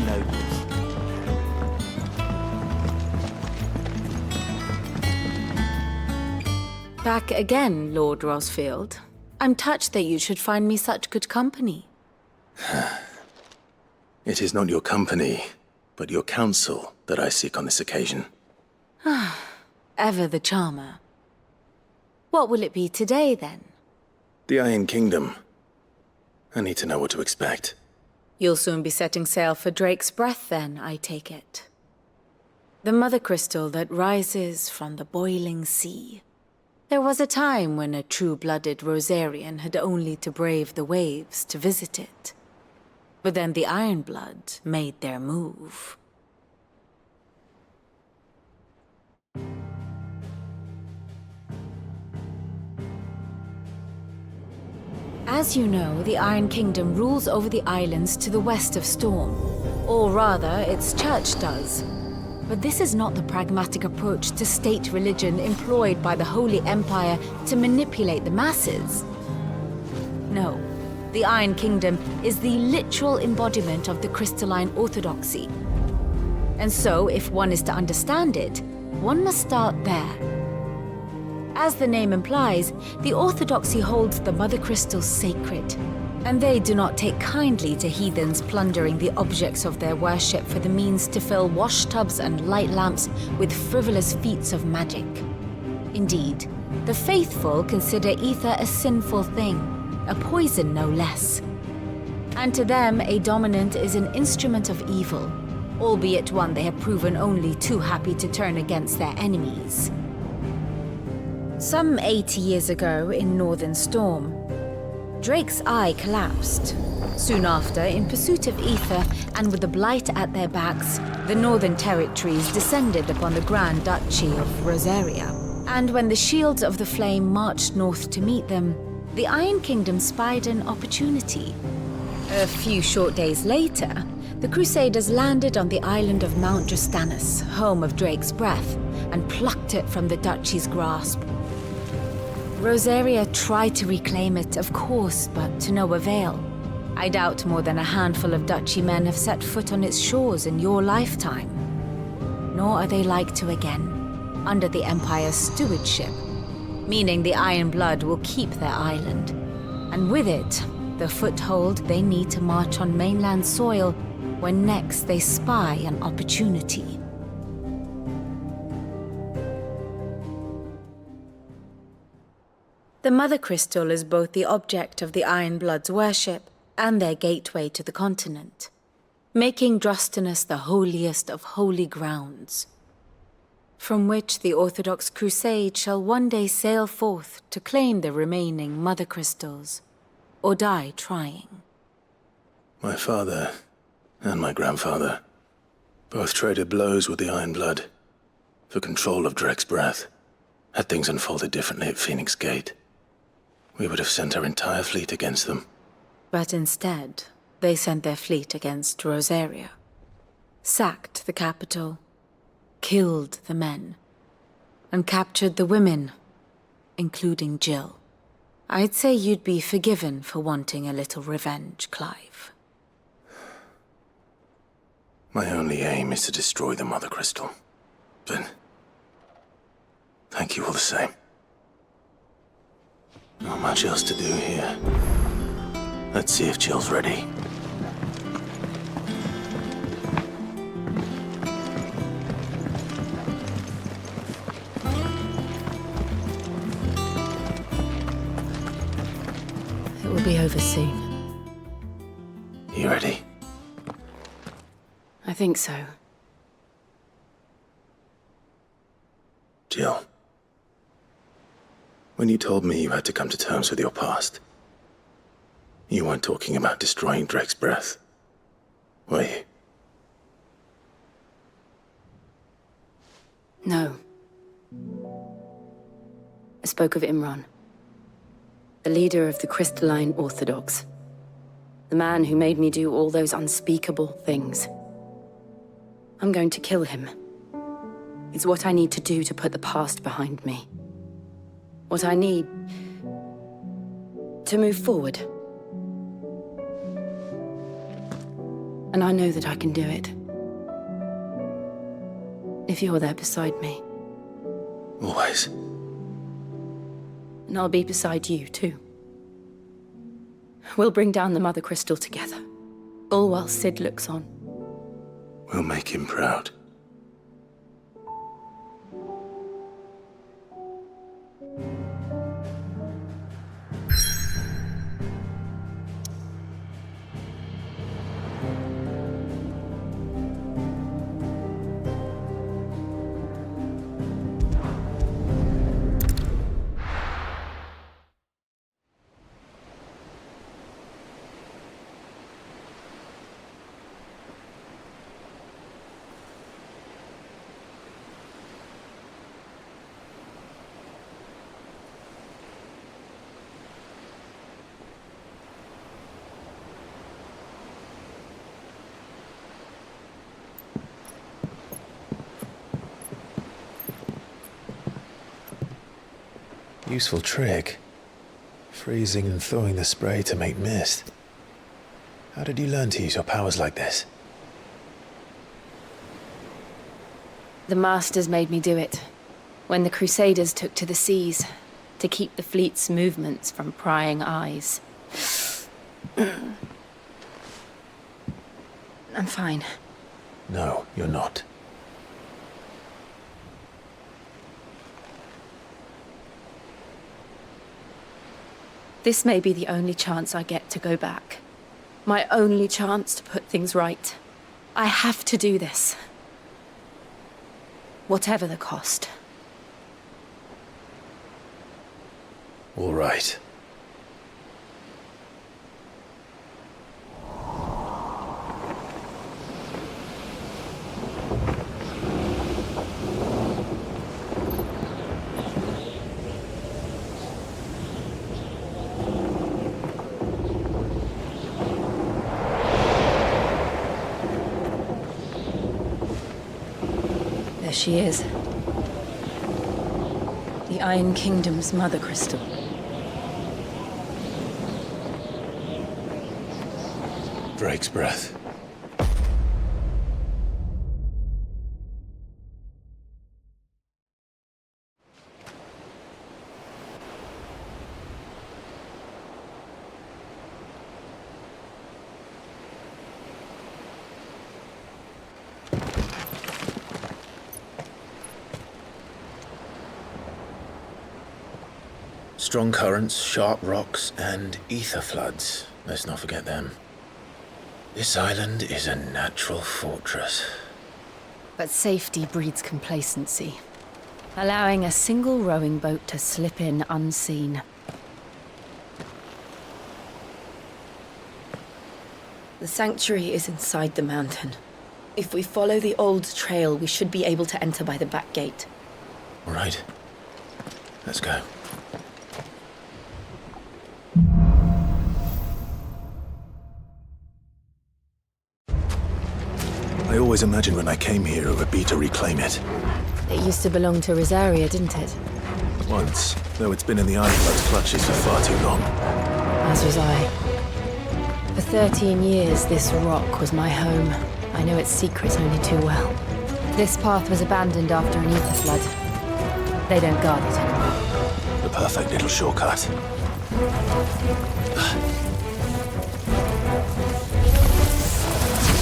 nobles. Back again, Lord Rosfield. I'm touched that you should find me such good company. It is not your company, but your counsel that I seek on this occasion. Ever the charmer. What will it be today, then? The Iron Kingdom. I need to know what to expect. You'll soon be setting sail for Drake's Breath, then, I take it. The mother crystal that rises from the boiling sea. There was a time when a true-blooded Rosarian had only to brave the waves to visit it. But then the Ironblood made their move. As you know, the Iron Kingdom rules over the islands to the west of Storm. Or rather, its church does. But this is not the pragmatic approach to state religion employed by the Holy Empire to manipulate the masses. No, the Iron Kingdom is the literal embodiment of the crystalline orthodoxy. And so, if one is to understand it, one must start there. As the name implies, the orthodoxy holds the mother crystals sacred, and they do not take kindly to heathens plundering the objects of their worship for the means to fill washtubs and light lamps with frivolous feats of magic. Indeed, the faithful consider ether a sinful thing, a poison no less. And to them, a dominant is an instrument of evil, albeit one they have proven only too happy to turn against their enemies. Some 80 years ago in Northern Storm, Drake's eye collapsed. Soon after, in pursuit of ether and with the blight at their backs, the Northern Territories descended upon the Grand Duchy of Rosaria. And when the Shields of the Flame marched north to meet them, the Iron Kingdom spied an opportunity. A few short days later, the Crusaders landed on the island of Mount Justanus, home of Drake's Breath, and plucked it from the duchy's grasp. Rosaria tried to reclaim it, of course, but to no avail. I doubt more than a handful of duchy men have set foot on its shores in your lifetime. Nor are they like to again, under the Empire's stewardship, meaning the Iron Blood will keep their island, and with it, the foothold they need to march on mainland soil when next they spy an opportunity. The Mother Crystal is both the object of the Iron Blood's worship and their gateway to the continent, making Drostanus the holiest of holy grounds, from which the Orthodox Crusade shall one day sail forth to claim the remaining Mother Crystals, or die trying. My father and my grandfather both traded blows with the Iron Blood for control of Drake's Breath. Had things unfolded differently at Phoenix Gate, we would have sent our entire fleet against them. But instead, they sent their fleet against Rosaria, sacked the capital, killed the men, and captured the women, including Jill. I'd say you'd be forgiven for wanting a little revenge, Clive. My only aim is to destroy the Mother Crystal. But thank you all the same. Not much else to do here. Let's see if Jill's ready. It will be over soon. You ready? I think so. Jill. When you told me you had to come to terms with your past, you weren't talking about destroying Drake's Breath, were you? No. I spoke of Imran, the leader of the Crystalline Orthodox, the man who made me do all those unspeakable things. I'm going to kill him. It's what I need to do to put the past behind me. What I need to move forward. And I know that I can do it. If you're there beside me. Always. And I'll be beside you, too. We'll bring down the Mother Crystal together. All while Sid looks on. We'll make him proud. Useful trick. Freezing and thawing the spray to make mist. How did you learn to use your powers like this? The Masters made me do it. When the Crusaders took to the seas, to keep the fleet's movements from prying eyes. I'm fine. No, you're not. This may be the only chance I get to go back. My only chance to put things right. I have to do this. Whatever the cost. All right. There she is. The Iron Kingdom's Mother Crystal. Drake's breath. Strong currents, sharp rocks, and ether floods. Let's not forget them. This island is a natural fortress. But safety breeds complacency. Allowing a single rowing boat to slip in unseen. The sanctuary is inside the mountain. If we follow the old trail, we should be able to enter by the back gate. All right. Let's go. I always imagined when I came here it would be to reclaim it. It used to belong to Rosaria, didn't it? Once, though it's been in the Ironblood's clutches for far too long. As was I. For 13 years, this rock was my home. I know its secrets only too well. This path was abandoned after an ether flood. They don't guard it anymore. The perfect little shortcut.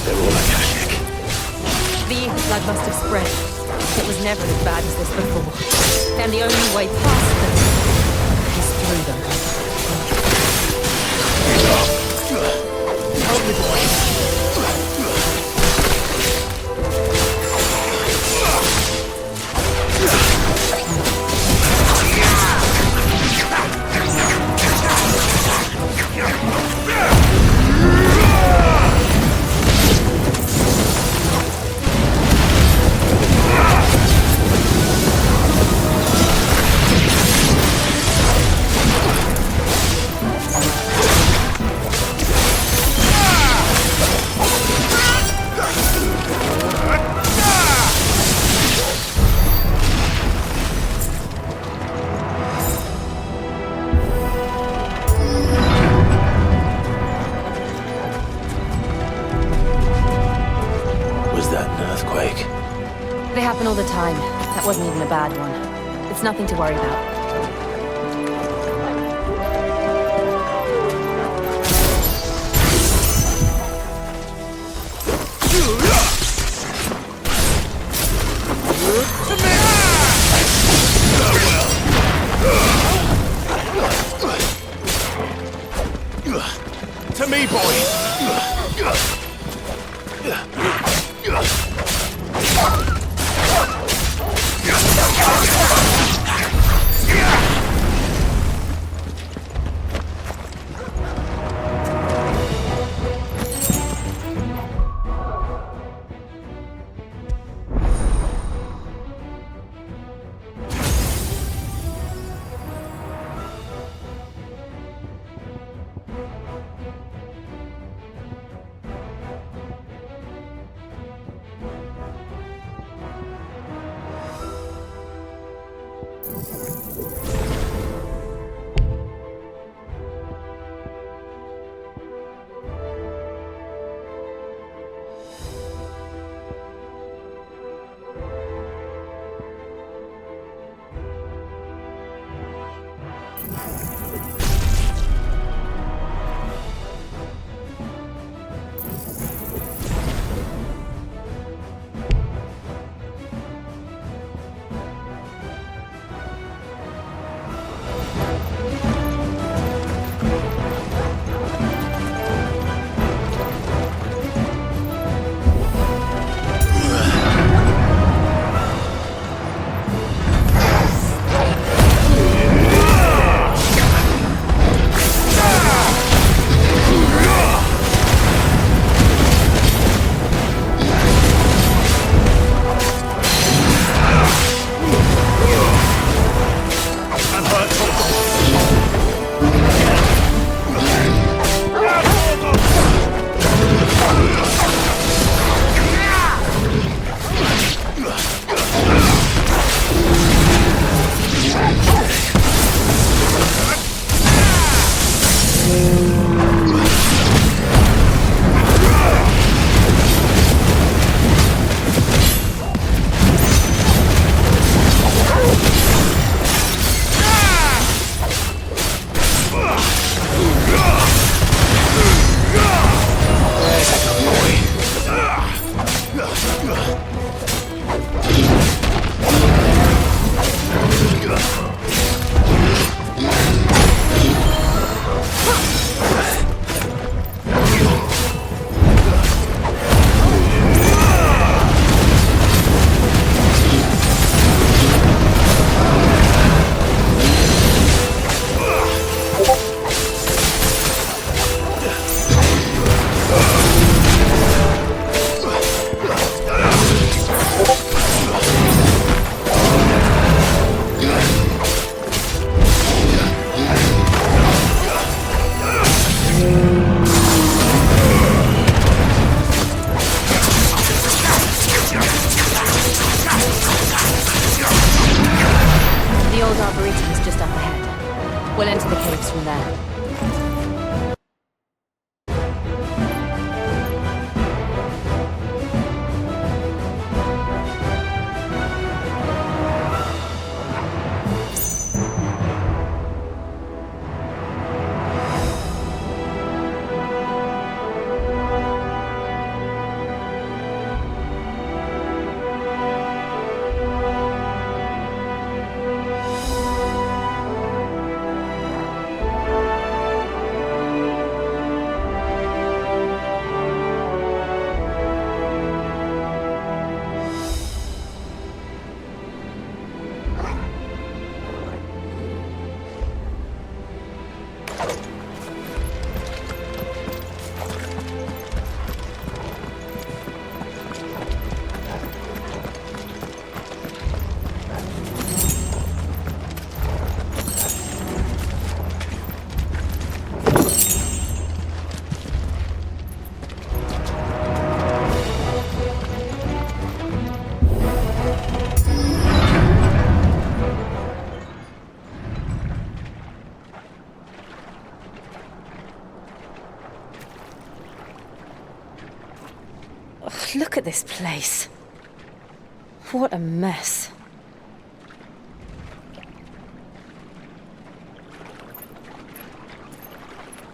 They're all Akashic. The ether flood must have spread. It was never as bad as this before. And the only way past them is through them. Over the way. Was that an earthquake? They happen all the time. That wasn't even a bad one. It's nothing to worry about. To me, boys! Ugh, look at this place. What a mess.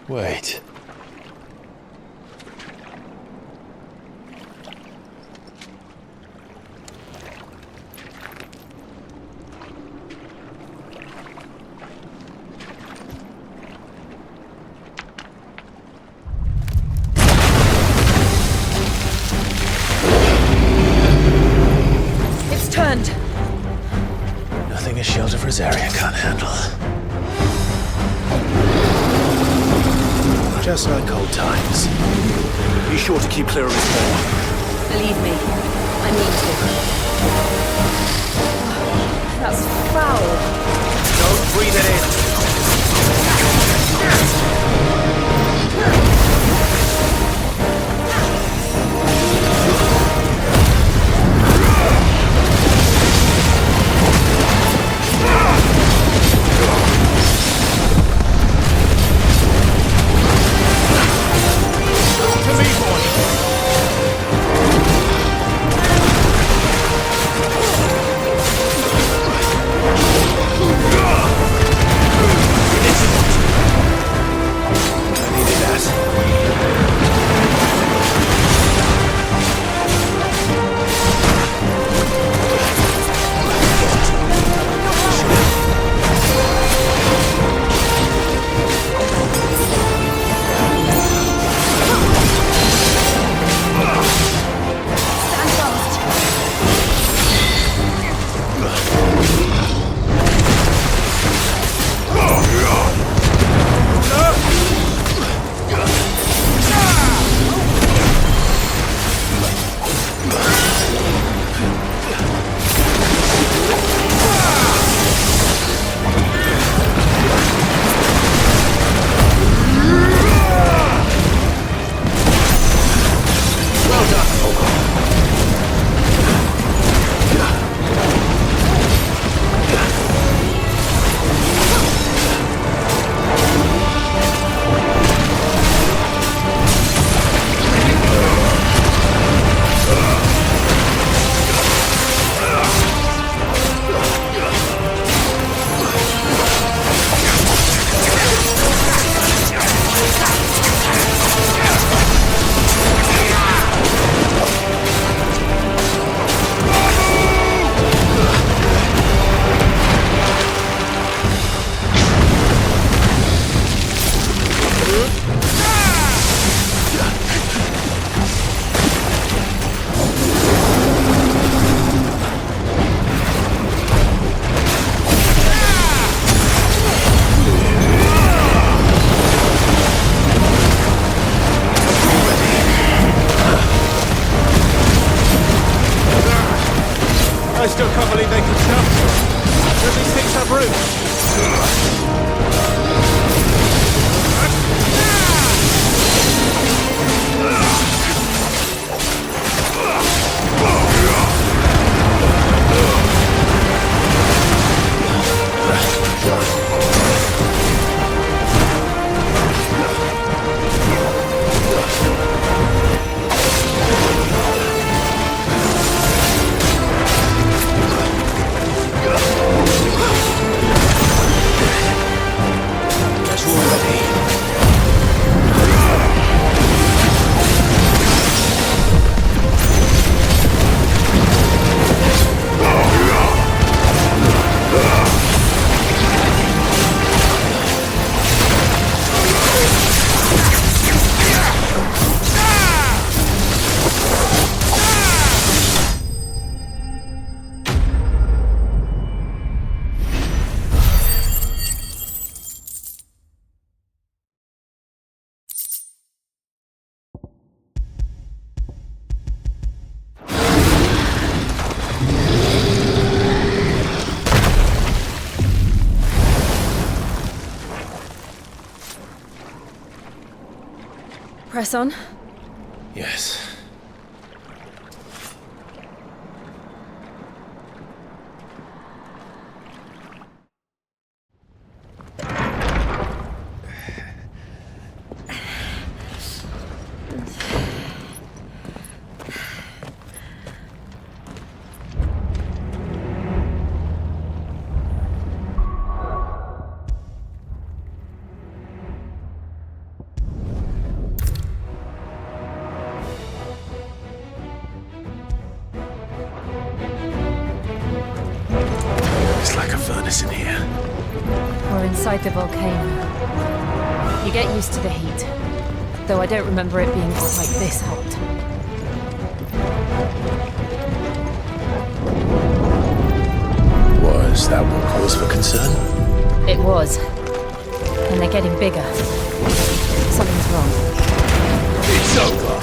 Wait. It's turned. Nothing a shelter for his area can't handle. Just like old times. Be sure to keep clear of his door. Believe me, I mean to. That's foul. Don't breathe it in. I still can't believe they could stop. Don't these things have roots? Press on. Yes. furnace in here. We're inside the volcano. You get used to the heat, though I don't remember it being quite this hot. Was that one cause for concern? It was. And they're getting bigger. Something's wrong. It's over.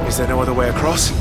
Is there no other way across?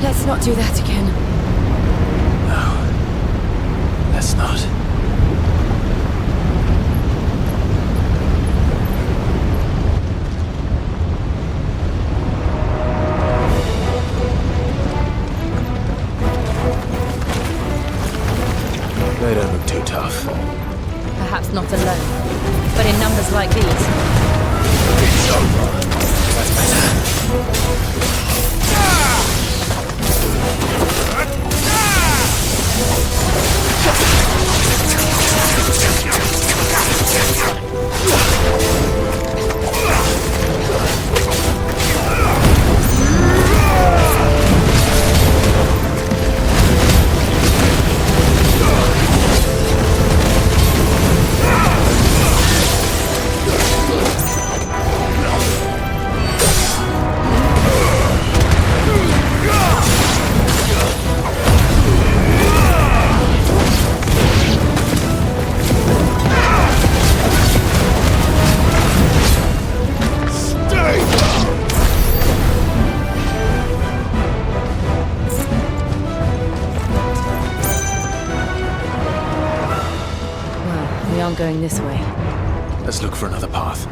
Let's not do that again. No. Let's not. They don't look too tough. Perhaps not alone, but in numbers like these. It's over. That's better. We aren't going this way. Let's look for another path.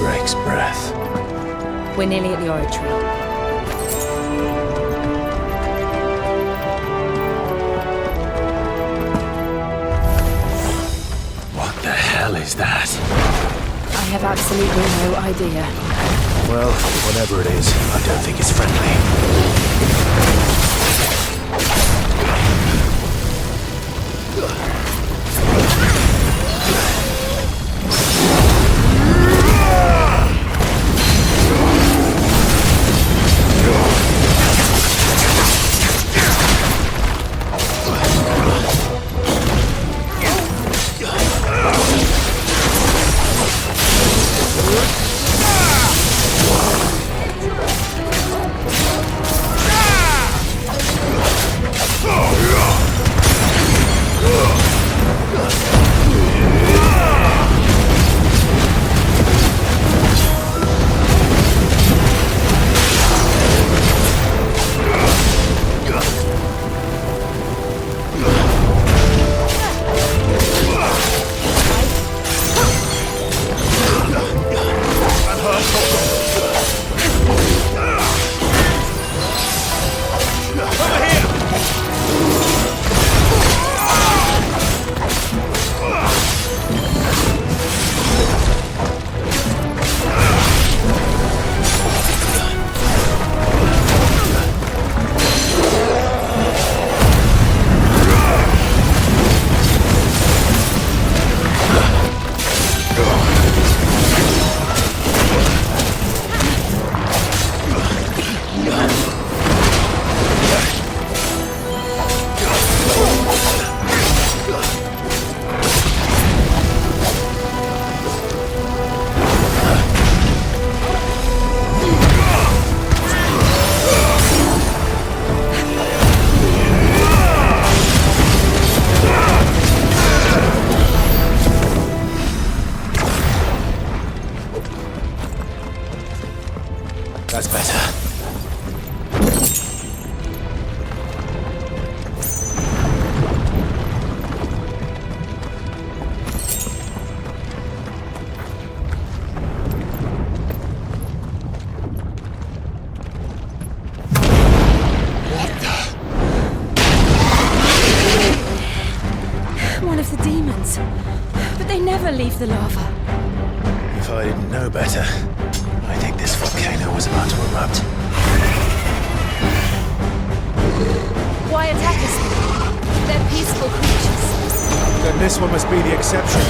Drake's breath. We're nearly at the oratory. What the hell is that? I have absolutely no idea. Well, whatever it is, I don't think it's friendly. That's better. One of the demons. But they never leave the lava. If I didn't know better, I think this volcano was about to erupt. Why attack us? They're peaceful creatures. Then this one must be the exception.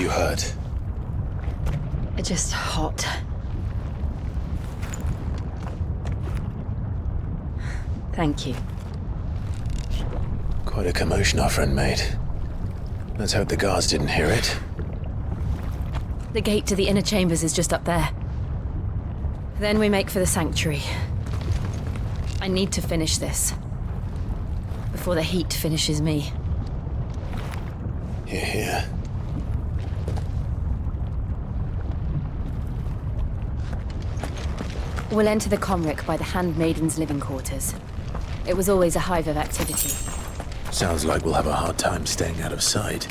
you hurt? Just hot. Thank you. Quite a commotion our friend made. Let's hope the guards didn't hear it. The gate to the inner chambers is just up there. Then we make for the sanctuary. I need to finish this. Before the heat finishes me. Hear, hear. We'll enter the Comric by the Handmaiden's living quarters. It was always a hive of activity. Sounds like we'll have a hard time staying out of sight.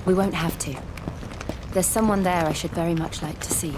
We won't have to. There's someone there I should very much like to see.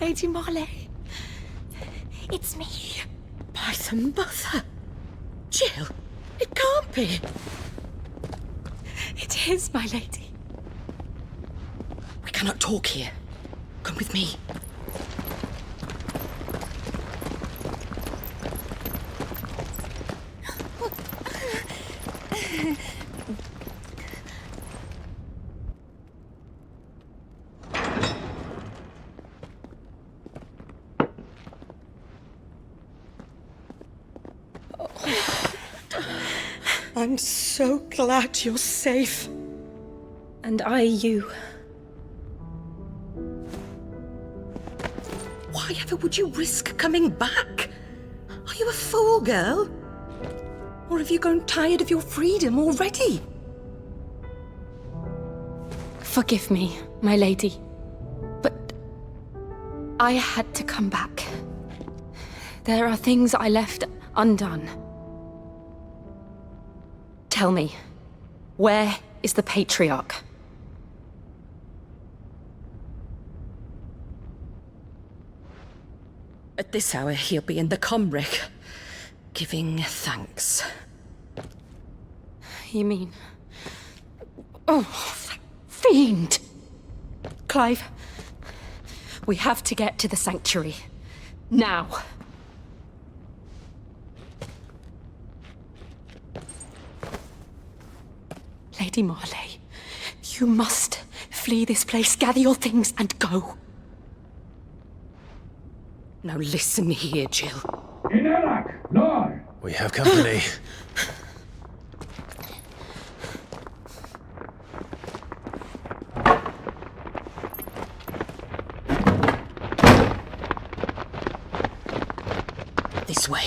Lady Marley, it's me. By the mother. Jill, it can't be. It is, my lady. We cannot talk here. Come with me. I'm so glad you're safe. And I you. Why ever would you risk coming back? Are you a fool, girl? Or have you grown tired of your freedom already? Forgive me, my lady. But I had to come back. There are things I left undone. Tell me, where is the Patriarch? At this hour, he'll be in the Comric, giving thanks. You mean... Oh, that fiend! Clive, we have to get to the sanctuary. Now. Lady Marley, you must flee this place, gather your things, and go. Now listen here, Jill. We have company. This way.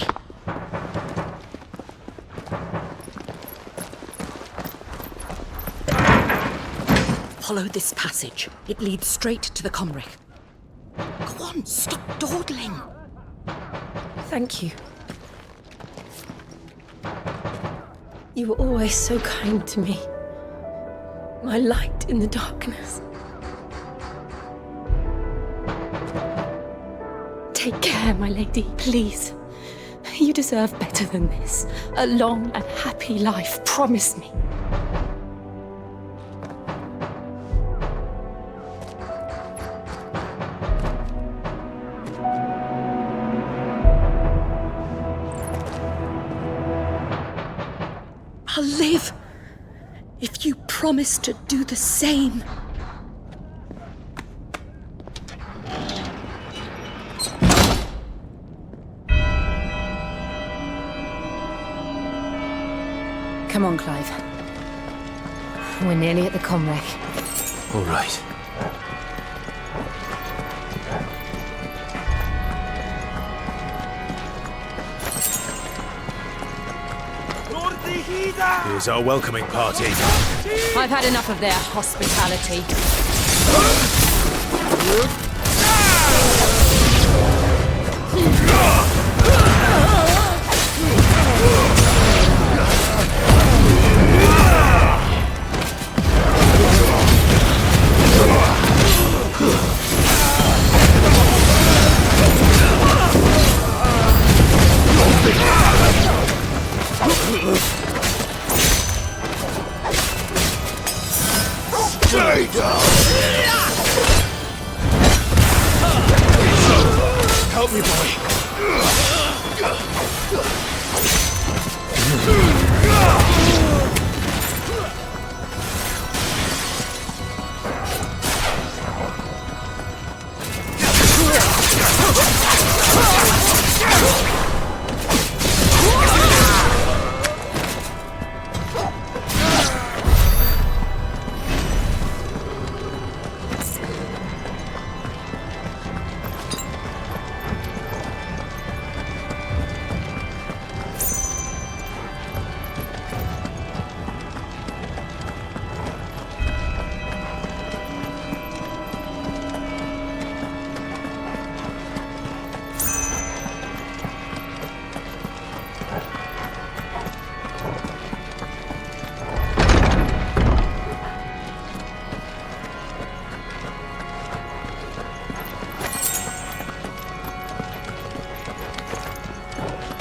Follow this passage. It leads straight to the Comric. Go on, stop dawdling. Thank you. You were always so kind to me. My light in the darkness. Take care, my lady, please. You deserve better than this. A long and happy life, promise me. I'll live if you promise to do the same. Come on, Clive. We're nearly at the comwreck. All right. Here's our welcoming party. I've had enough of their hospitality. Help me, boy.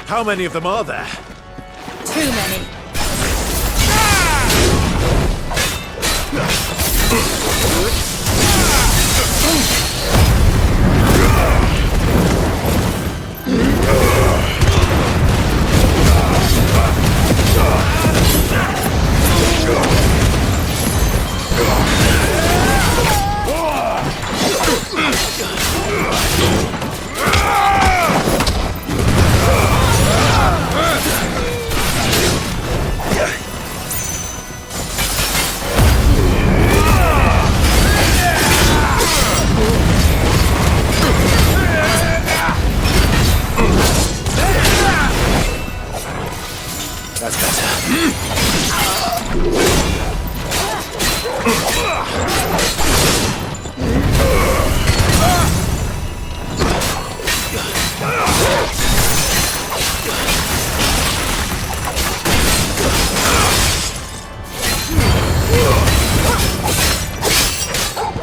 How many of them are there? Too many. That's better.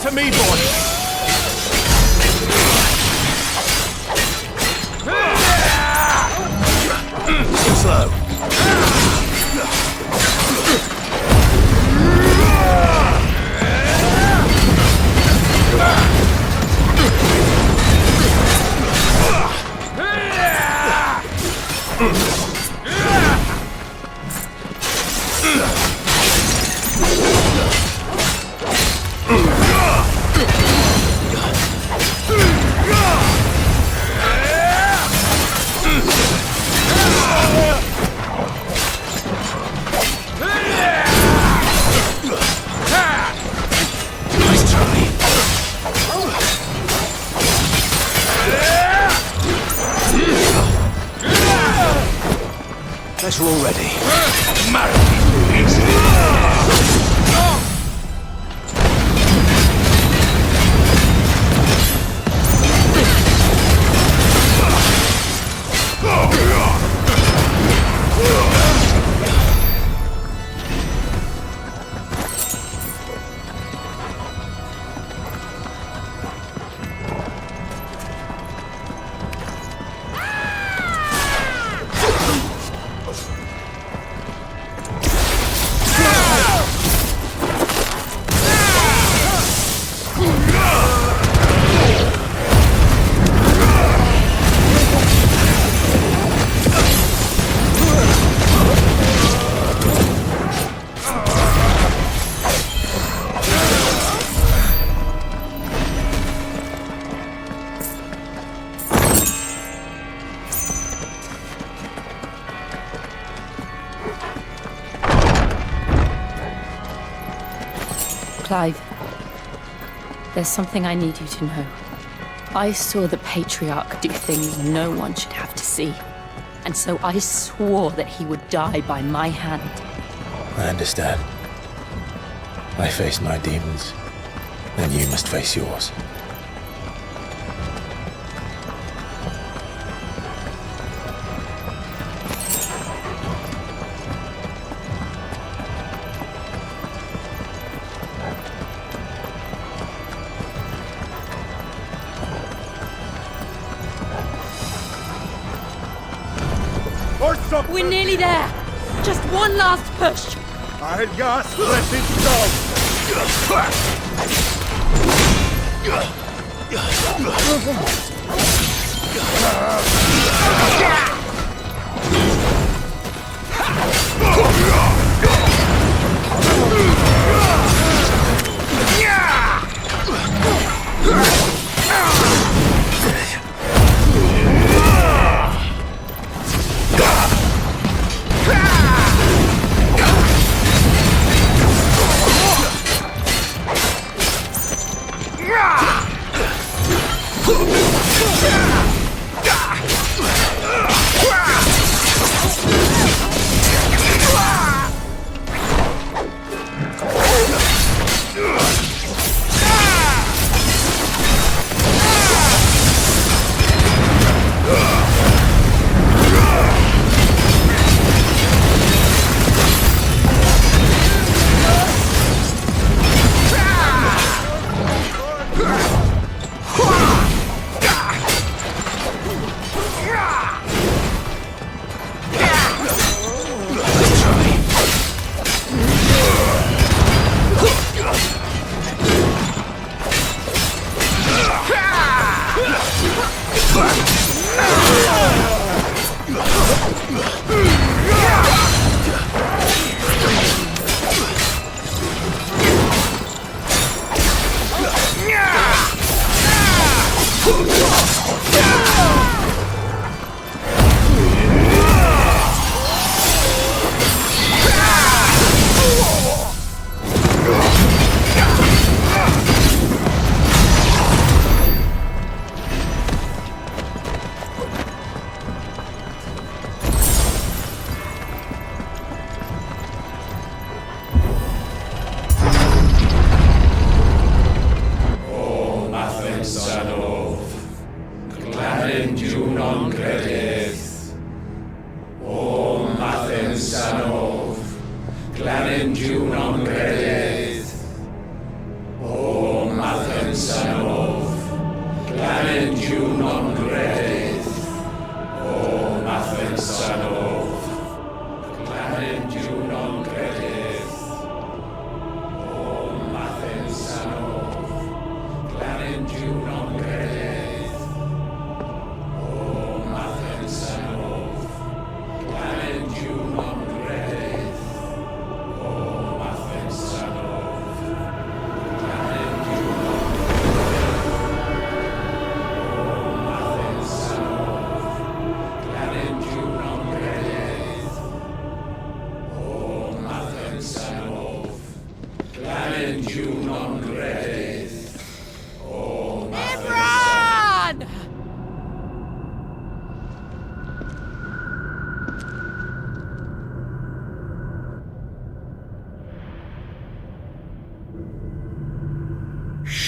To me, boy. Too slow. Guess we're all ready. Clive, there's something I need you to know. I saw the Patriarch do things no one should have to see. And so I swore that he would die by my hand. I understand. I face my demons, and you must face yours. We're nearly there! Just one last push! I'll just let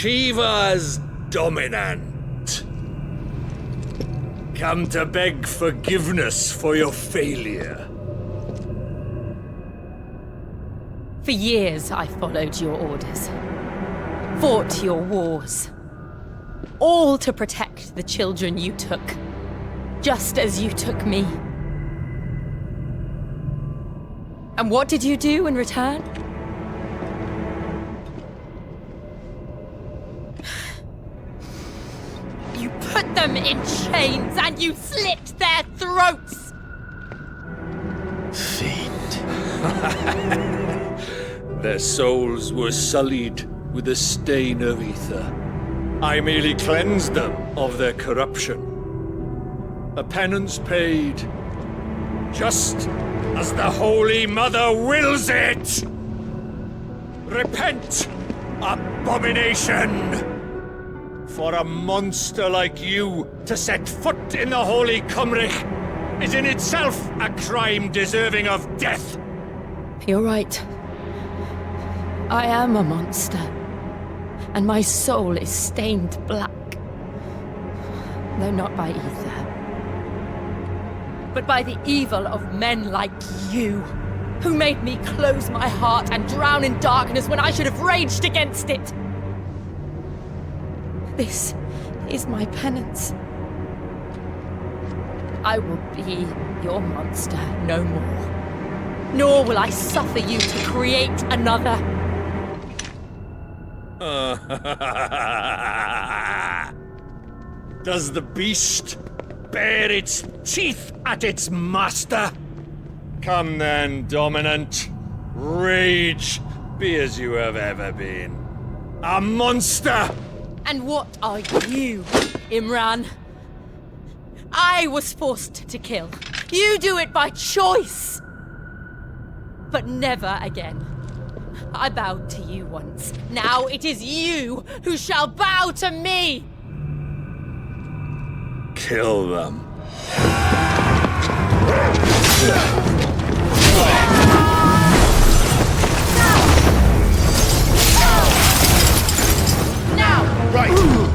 Shiva's dominant. Come to beg forgiveness for your failure. For years I followed your orders. Fought your wars. All to protect the children you took. Just as you took me. And what did you do in return? You put them in chains and you slit their throats! Fiend. Their souls were sullied with a stain of ether. I merely cleansed them of their corruption. A penance paid, just as the Holy Mother wills it! Repent Abomination! For a monster like you to set foot in the Holy Cymric is in itself a crime deserving of death! You're right. I am a monster. And my soul is stained black. Though not by ether. But by the evil of men like you, who made me close my heart and drown in darkness when I should have raged against it. This is my penance. I will be your monster no more. Nor will I suffer you to create another. Does the beast bare its teeth at its master? Come then, Dominant. Rage, be as you have ever been. A monster! And what are you, Imran? I was forced to kill. You do it by choice. But never again. I bowed to you once. Now it is you who shall bow to me! Kill them. Now! Right!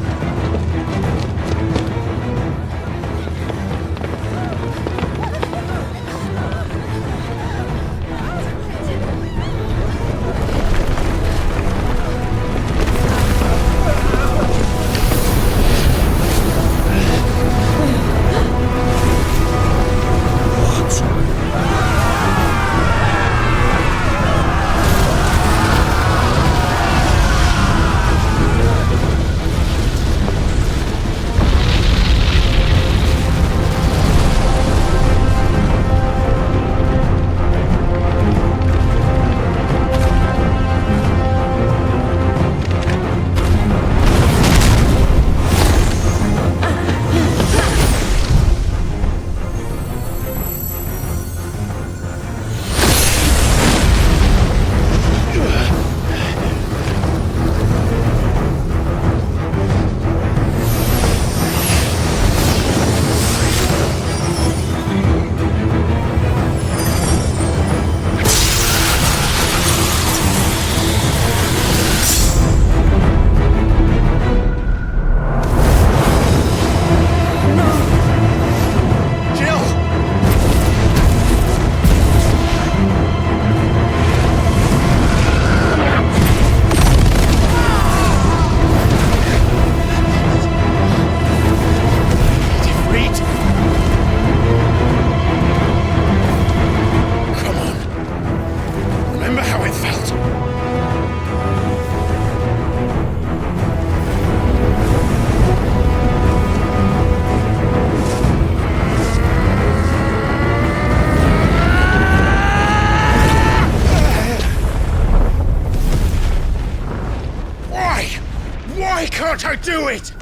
Why can't I do it?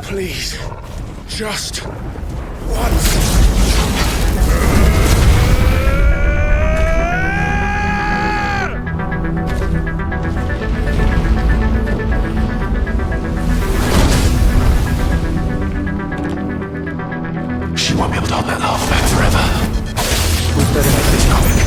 Please, just once. She won't be able to hold that lava back forever. We better make this quick.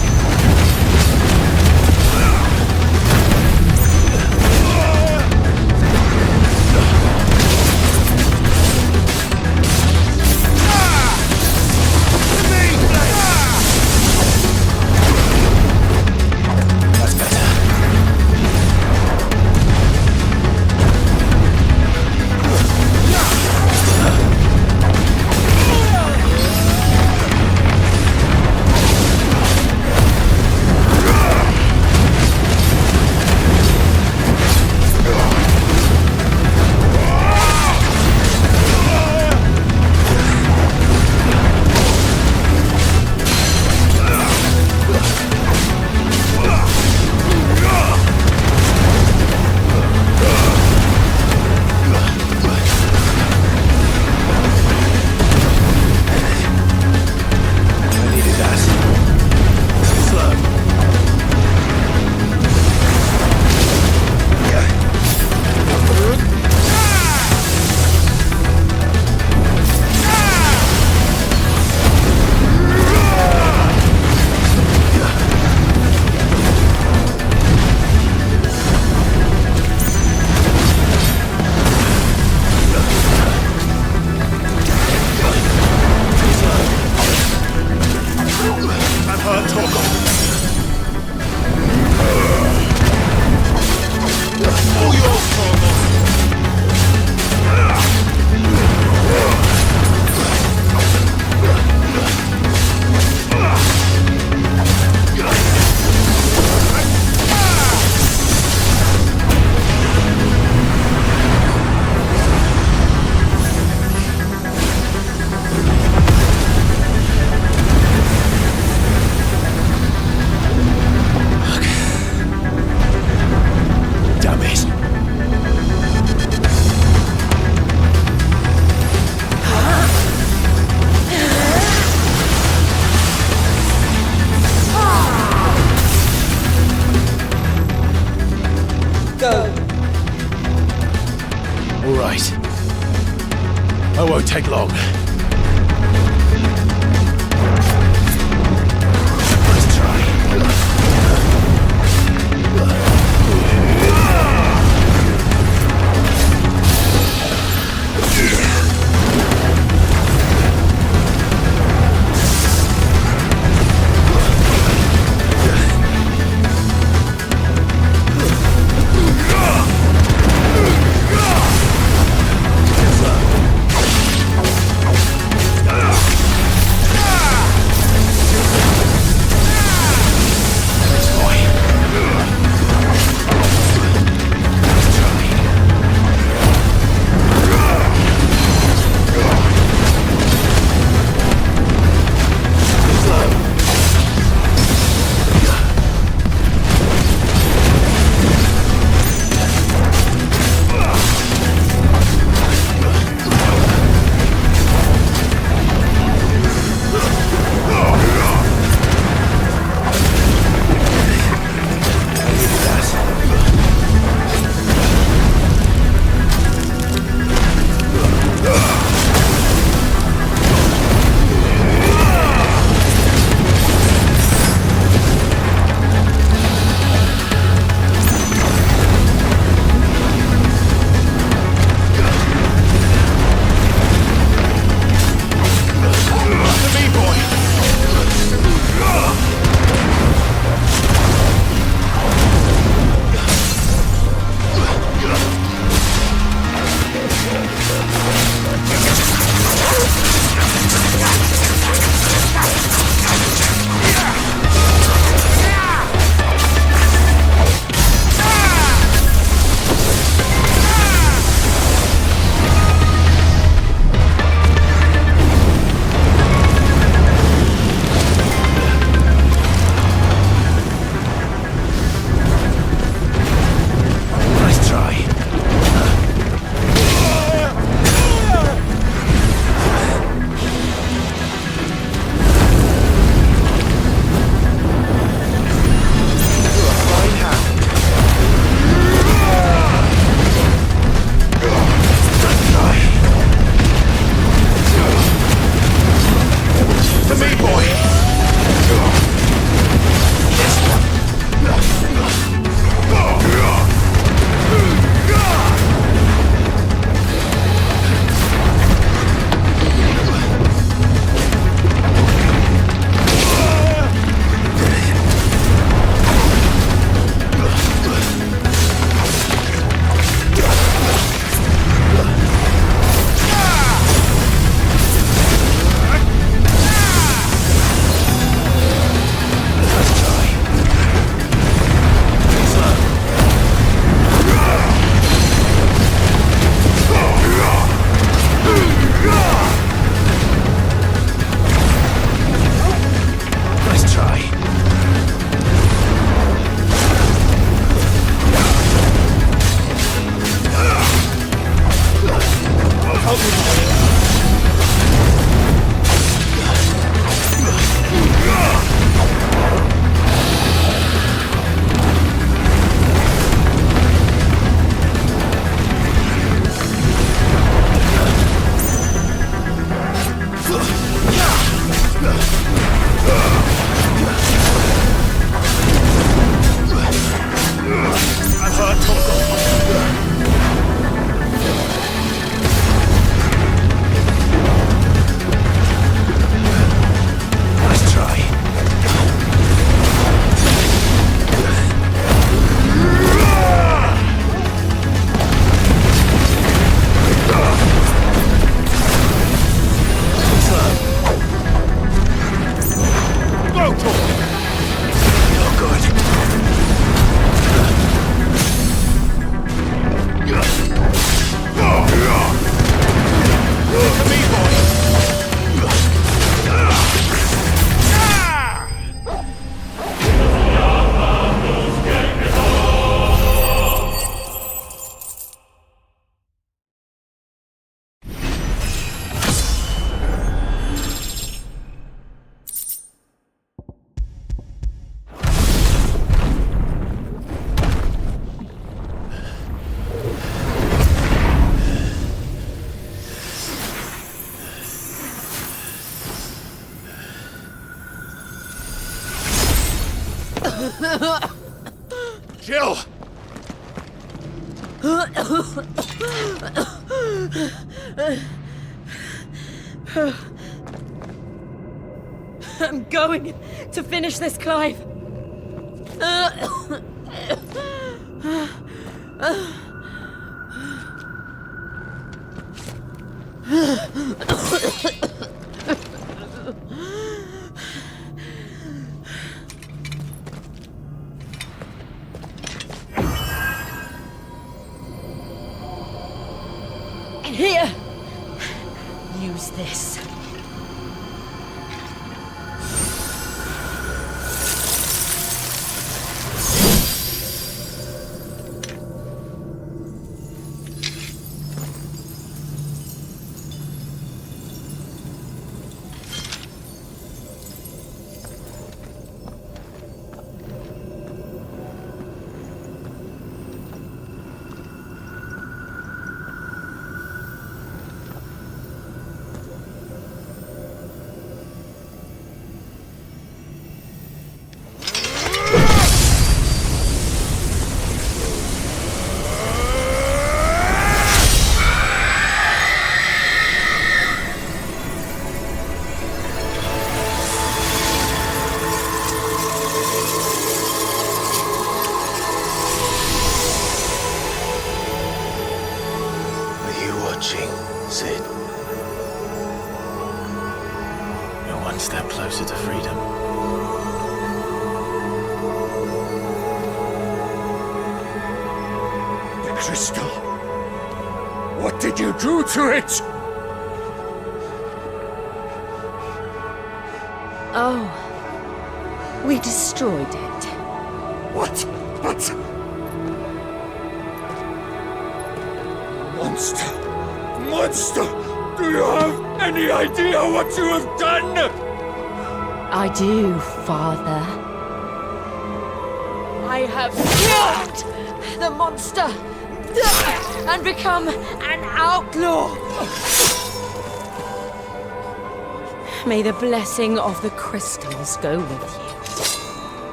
I won't take long. First try. I'm going to finish this, Clive. Here! Use this. Sid. You're one step closer to freedom. The crystal. What did you do to it? Oh, we destroyed it. What? But... Monster! Monster! Do you have any idea what you have done? I do, Father. I have killed the monster and become an outlaw. May the blessing of the crystals go with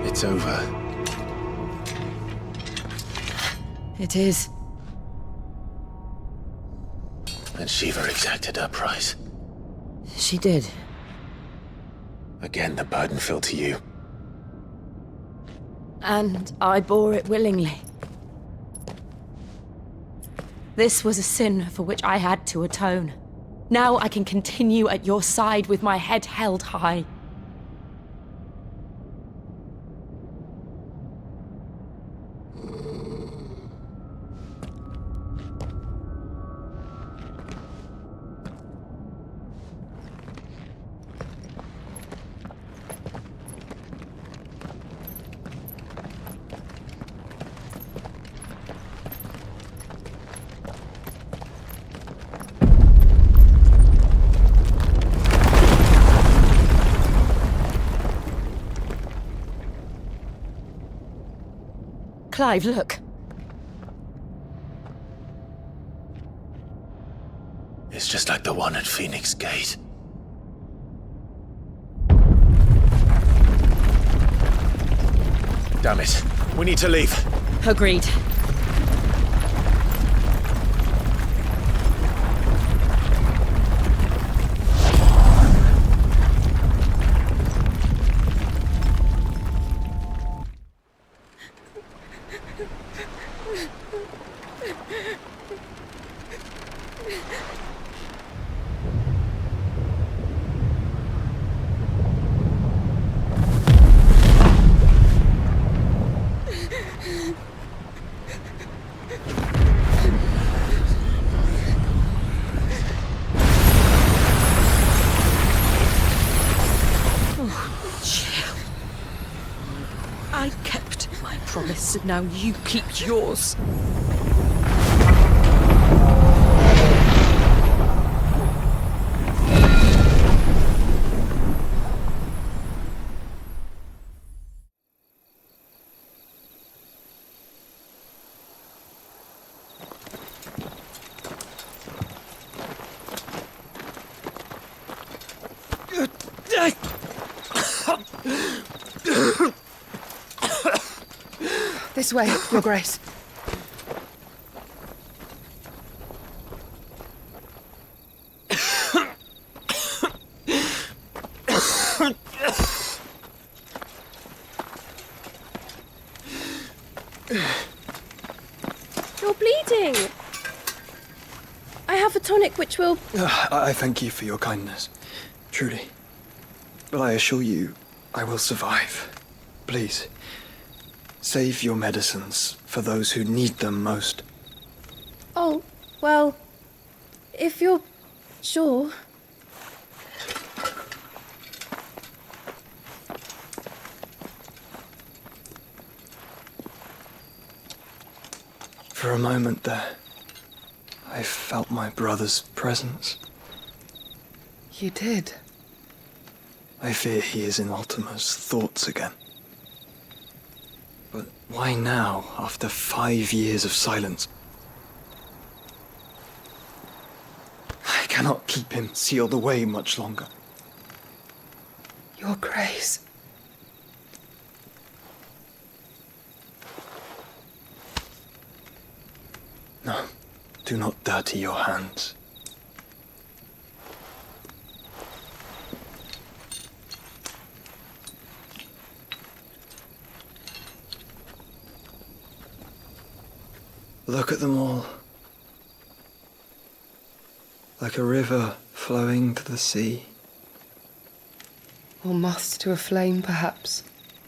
you. It's over. It is. And Shiva exacted her price. She did. Again, the burden fell to you. And I bore it willingly. This was a sin for which I had to atone. Now I can continue at your side with my head held high. Clive, look. It's just like the one at Phoenix Gate. Damn it. We need to leave. Agreed. I kept my promise, and now you keep yours. This way, Your Grace. You're bleeding. I have a tonic which will... I thank you for your kindness, truly. But I assure you, I will survive. Please, save your medicines for those who need them most. Oh, well, if you're sure. For a moment there, I felt my brother's presence. You did? I fear he is in Ultima's thoughts again. But why now, after 5 years of silence? I cannot keep him sealed away much longer. Your Grace. No, do not dirty your hands. Look at them all. Like a river flowing to the sea. Or moths to a flame, perhaps.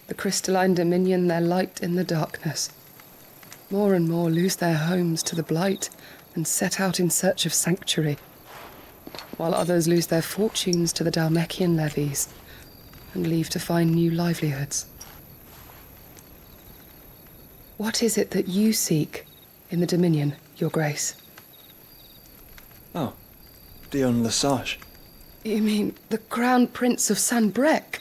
The crystalline dominion their light in the darkness. More and more lose their homes to the blight and set out in search of sanctuary, while others lose their fortunes to the Dhalmekian levies and leave to find new livelihoods. What is it that you seek in the Dominion, Your Grace? Oh, Dion Lesage. You mean the Crown Prince of Sanbrec?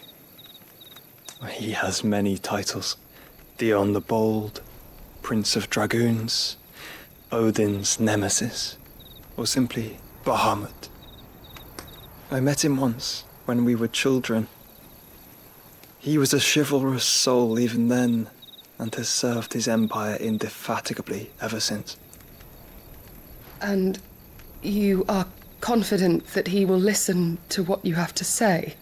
He has many titles. Dion the Bold, Prince of Dragoons, Odin's Nemesis, or simply Bahamut. I met him once, when we were children. He was a chivalrous soul even then, and has served his empire indefatigably ever since. And you are confident that he will listen to what you have to say?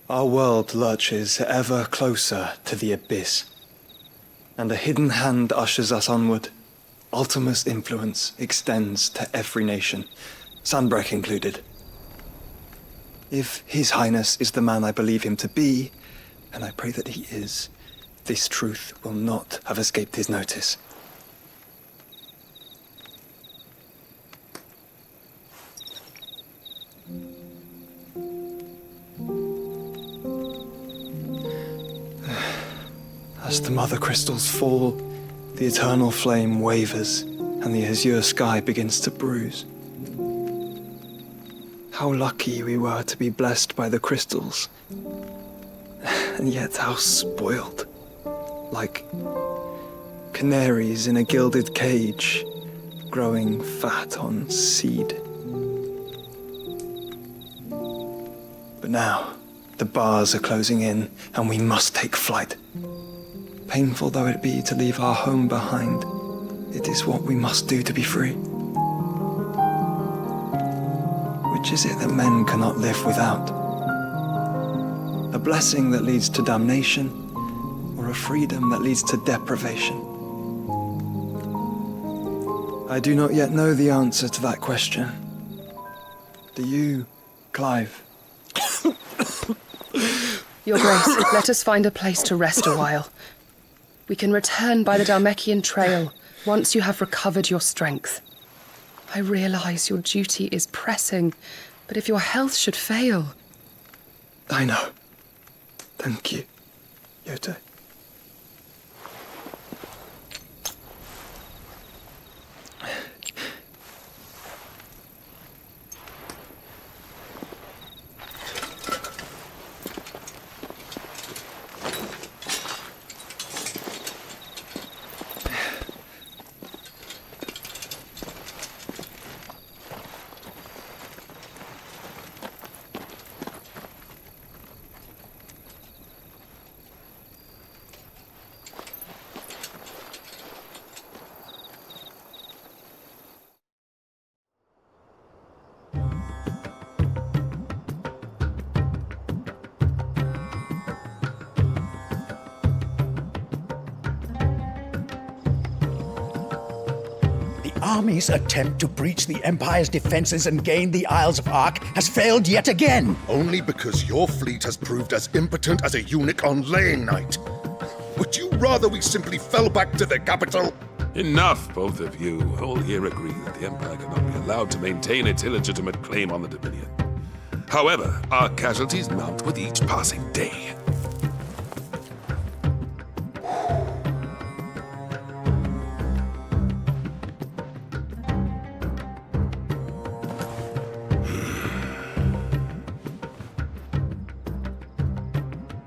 Our world lurches ever closer to the abyss, and a hidden hand ushers us onward. Ultima's influence extends to every nation, Sanbrec included. If His Highness is the man I believe him to be, and I pray that he is, this truth will not have escaped his notice. As the mother crystals fall, the eternal flame wavers, and the azure sky begins to bruise. How lucky we were to be blessed by the crystals, and yet how spoiled, like canaries in a gilded cage, growing fat on seed. But now, the bars are closing in, and we must take flight. Painful though it be to leave our home behind, it is what we must do to be free. Which is it that men cannot live without? A blessing that leads to damnation, or a freedom that leads to deprivation? I do not yet know the answer to that question. Do you, Clive? Your Grace, let us find a place to rest a while. We can return by the Dhalmekian trail once you have recovered your strength. I realize your duty is pressing, but if your health should fail... I know. Thank you, Yote. army's attempt to breach the Empire's defenses and gain the Isles of Ark has failed yet again. Only because your fleet has proved as impotent as a eunuch on laying night. Would you rather we simply fell back to the capital? Enough, both of you. All here agree that the Empire cannot be allowed to maintain its illegitimate claim on the Dominion. However, our casualties mount with each passing day.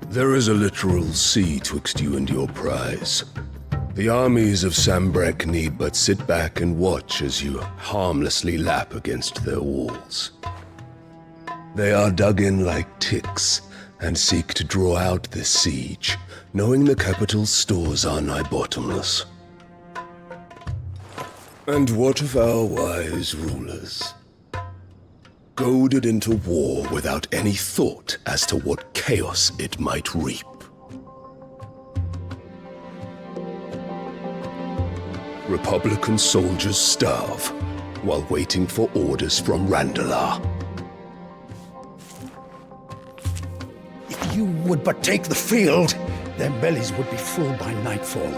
There is a literal sea twixt you and your prize. The armies of Sambrek need but sit back and watch as you harmlessly lap against their walls. They are dug in like ticks and seek to draw out this siege, knowing the capital's stores are nigh bottomless. And what of our wise rulers? Goaded into war without any thought as to what chaos it might reap. Republican soldiers starve while waiting for orders from Randalar. If you would but take the field, their bellies would be full by nightfall.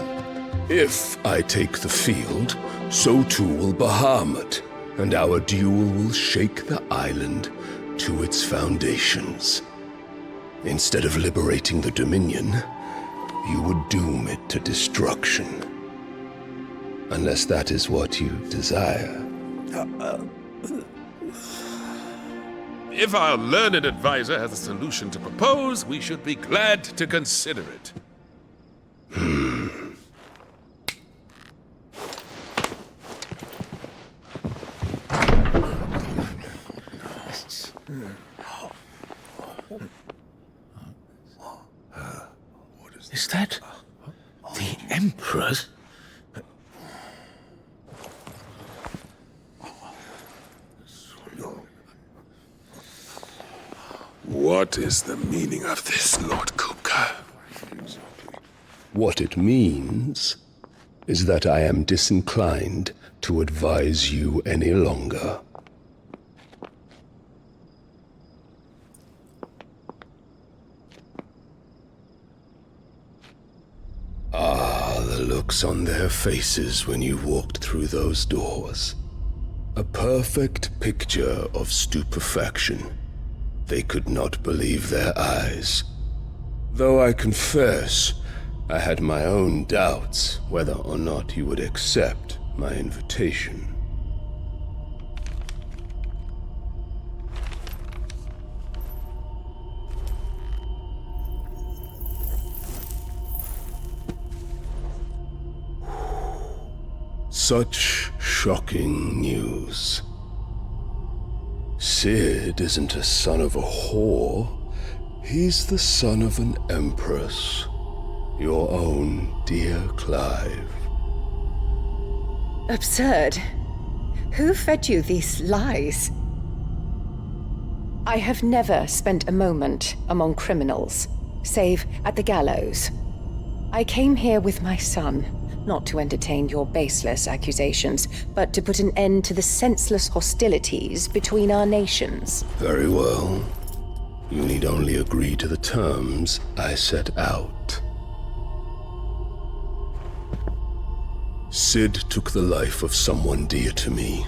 If I take the field, so too will Bahamut, and our duel will shake the island to its foundations. Instead of liberating the Dominion, you would doom it to destruction. Unless that is what you desire. If our learned advisor has a solution to propose, we should be glad to consider it. Is that the Emperor's? What is the meaning of this, Lord Kupka? What it means is that I am disinclined to advise you any longer. Ah, the looks on their faces when you walked through those doors. A perfect picture of stupefaction. They could not believe their eyes. Though I confess, I had my own doubts whether or not you would accept my invitation. Such shocking news. Sid isn't a son of a whore. He's the son of an empress. Your own dear Clive. Absurd. Who fed you these lies? I have never spent a moment among criminals, save at the gallows. I came here with my son, not to entertain your baseless accusations, but to put an end to the senseless hostilities between our nations. Very well. You need only agree to the terms I set out. Sid took the life of someone dear to me,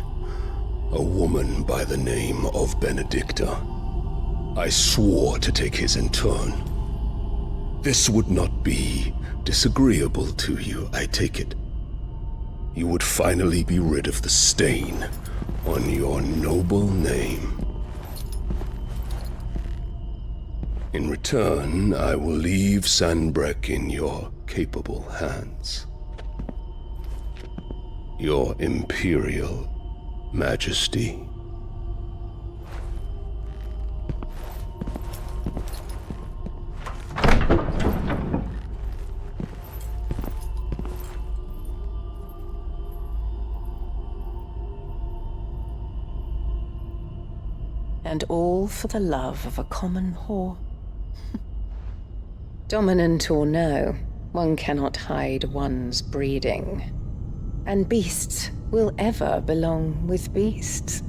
a woman by the name of Benedicta. I swore to take his in turn. This would not be disagreeable to you, I take it. You would finally be rid of the stain on your noble name. In return, I will leave Sanbrek in your capable hands. Your Imperial Majesty. And all for the love of a common whore. Dominant or no, one cannot hide one's breeding. And beasts will ever belong with beasts.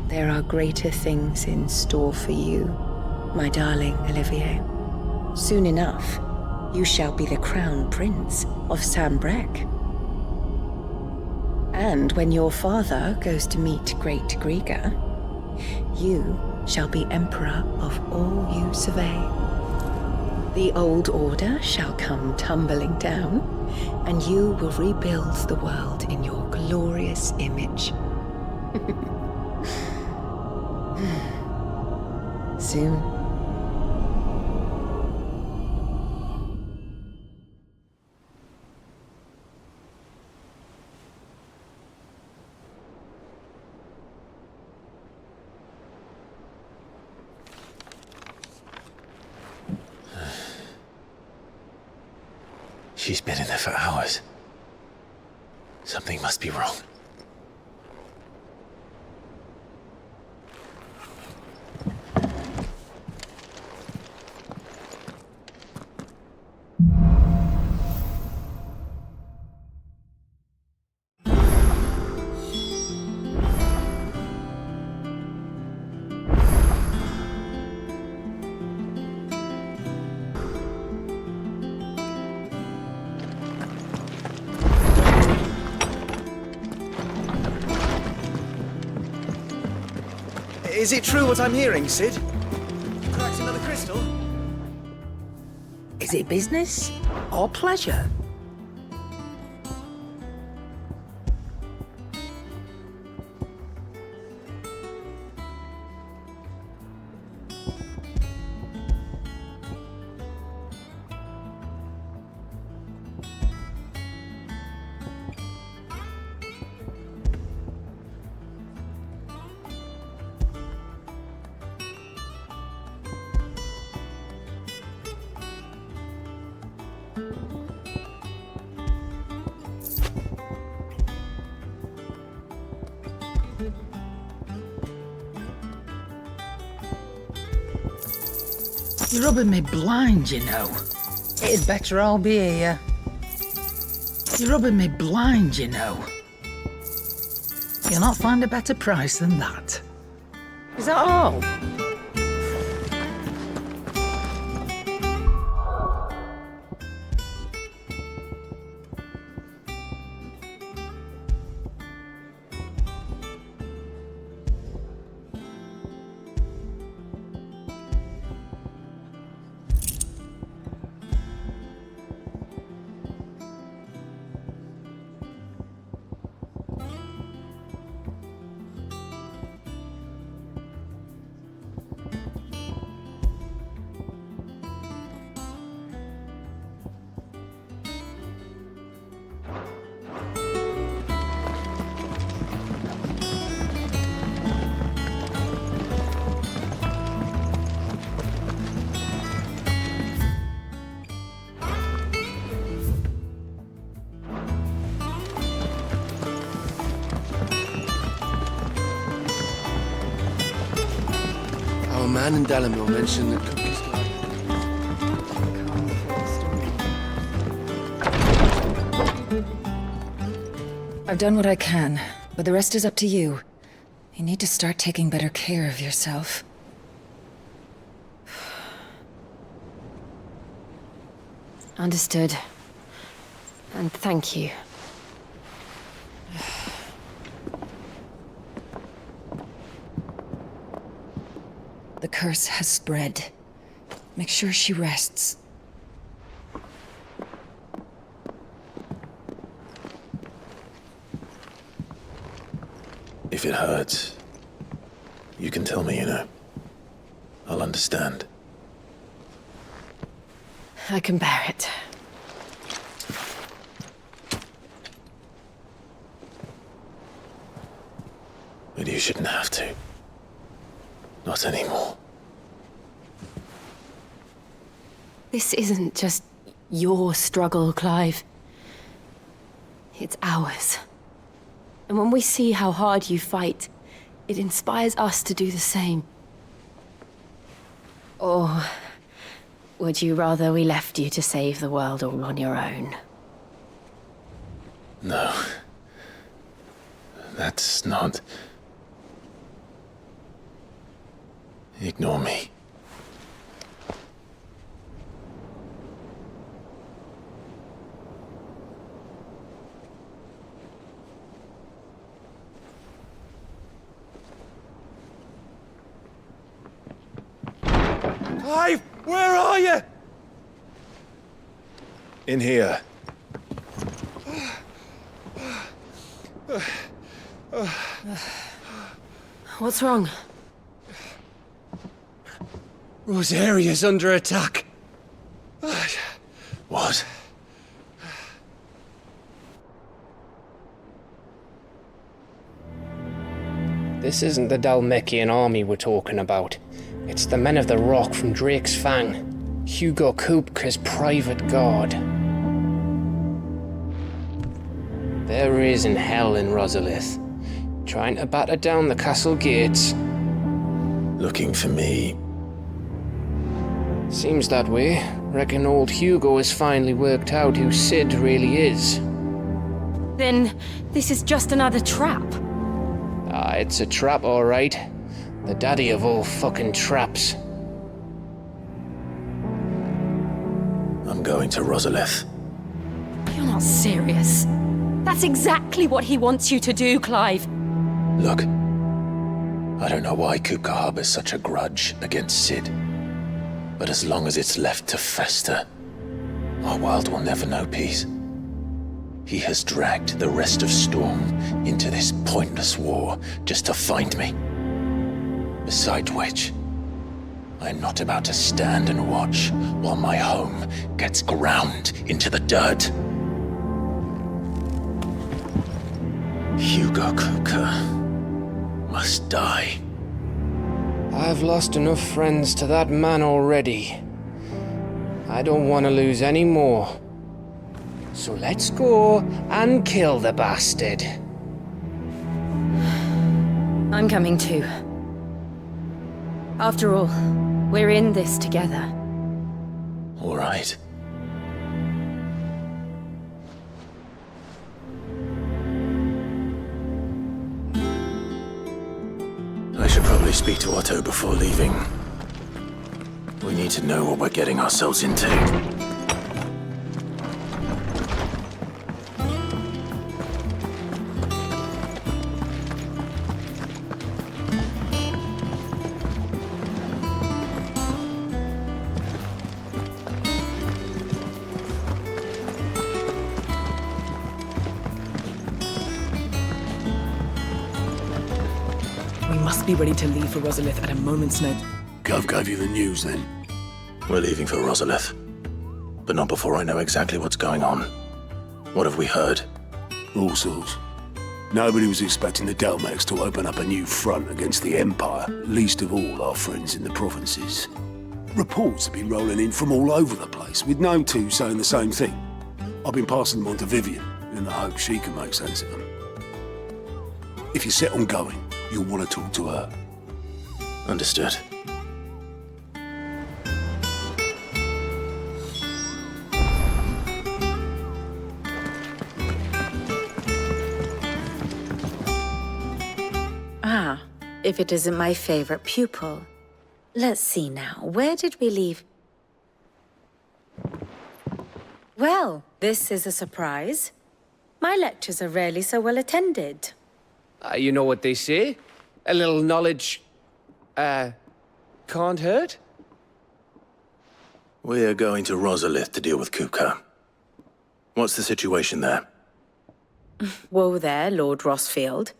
There are greater things in store for you, my darling Olivier. Soon enough, you shall be the crown prince of Sambrec. And when your father goes to meet Great Griga, you shall be emperor of all you survey. The old order shall come tumbling down, and you will rebuild the world in your glorious image. Soon. She's been in there for hours. Something must be wrong. Is it true what I'm hearing, Sid? Cracked another crystal? Is it business or pleasure? You're rubbing me blind, you know. It'd better all be here. You're rubbing me blind, you know. You'll not find a better price than that. Is that all? Our man in Dalamil mentioned that cookies I've done what I can, but the rest is up to you. You need to start taking better care of yourself. Understood. And thank you. The curse has spread. Make sure she rests. If it hurts, you can tell me, you know. I'll understand. I can bear it. But you shouldn't have to. Not anymore. This isn't just your struggle, Clive. It's ours. And when we see how hard you fight, it inspires us to do the same. Or Would you rather we left you to save the world all on your own? No. That's not... Ignore me. Clive, where are you? In here. What's wrong? Rosaria's under attack. What? This isn't the Dalmekian army we're talking about. It's the men of the Rock from Drake's Fang. Hugo Kupka's private guard. There is in hell in Rosalith, trying to batter down the castle gates. Looking for me. Seems that way. Reckon old Hugo has finally worked out who Sid really is. Then this is just another trap. Ah, it's a trap, all right. The daddy of all fucking traps. I'm going to Rosalith. You're not serious. That's exactly what he wants you to do, Clive. Look, I don't know why Kupka harbors such a grudge against Sid. But as long as it's left to fester, our world will never know peace. He has dragged the rest of Storm into this pointless war just to find me. Besides which, I'm not about to stand and watch while my home gets ground into the dirt. Hugo Kupka must die. I've lost enough friends to that man already. I don't want to lose any more. So let's go and kill the bastard. I'm coming too. After all, we're in this together. All right. I should probably speak to Otto before leaving. We need to know what we're getting ourselves into. We must be ready to leave for Rosalith at a moment's notice. Gov gave you the news then? We're leaving for Rosalith. But not before I know exactly what's going on. What have we heard? All sorts. Nobody was expecting the Dalmeks to open up a new front against the Empire, least of all our friends in the provinces. Reports have been rolling in from all over the place, with no two saying the same thing. I've been passing them on to Vivian, in the hope she can make sense of them. If you're set on going, you'll want to talk to her. Understood. Ah, if it isn't my favorite pupil. Let's see now, where did we leave? Well, this is a surprise. My lectures are rarely so well attended. You know what they say? A little knowledge, can't hurt? We're going to Rosalith to deal with Kupka. What's the situation there? Whoa there, Lord Rossfield.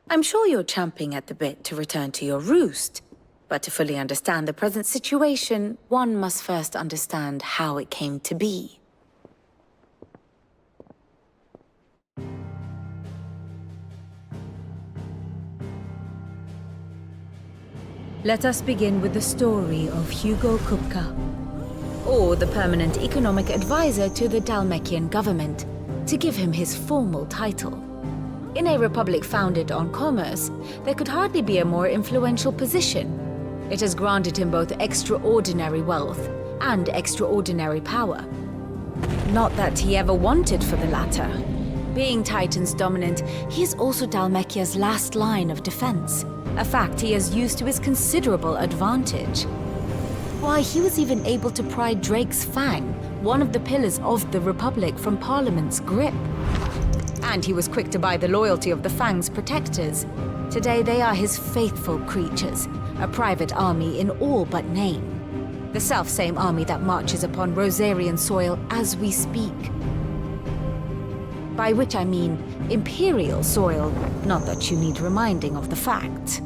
I'm sure you're champing at the bit to return to your roost. But to fully understand the present situation, one must first understand how it came to be. Let us begin with the story of Hugo Kupka, or the permanent economic advisor to the Dalmekian government, to give him his formal title. In a republic founded on commerce, there could hardly be a more influential position. It has granted him both extraordinary wealth and extraordinary power. Not that he ever wanted for the latter. Being Titan's dominant, he is also Dhalmekia's last line of defense, a fact he has used to his considerable advantage. Why, he was even able to pry Drake's Fang, one of the pillars of the Republic, from Parliament's grip. And he was quick to buy the loyalty of the Fang's protectors. Today they are his faithful creatures, a private army in all but name. The self-same army that marches upon Rosarian soil as we speak. By which I mean Imperial soil, not that you need reminding of the fact.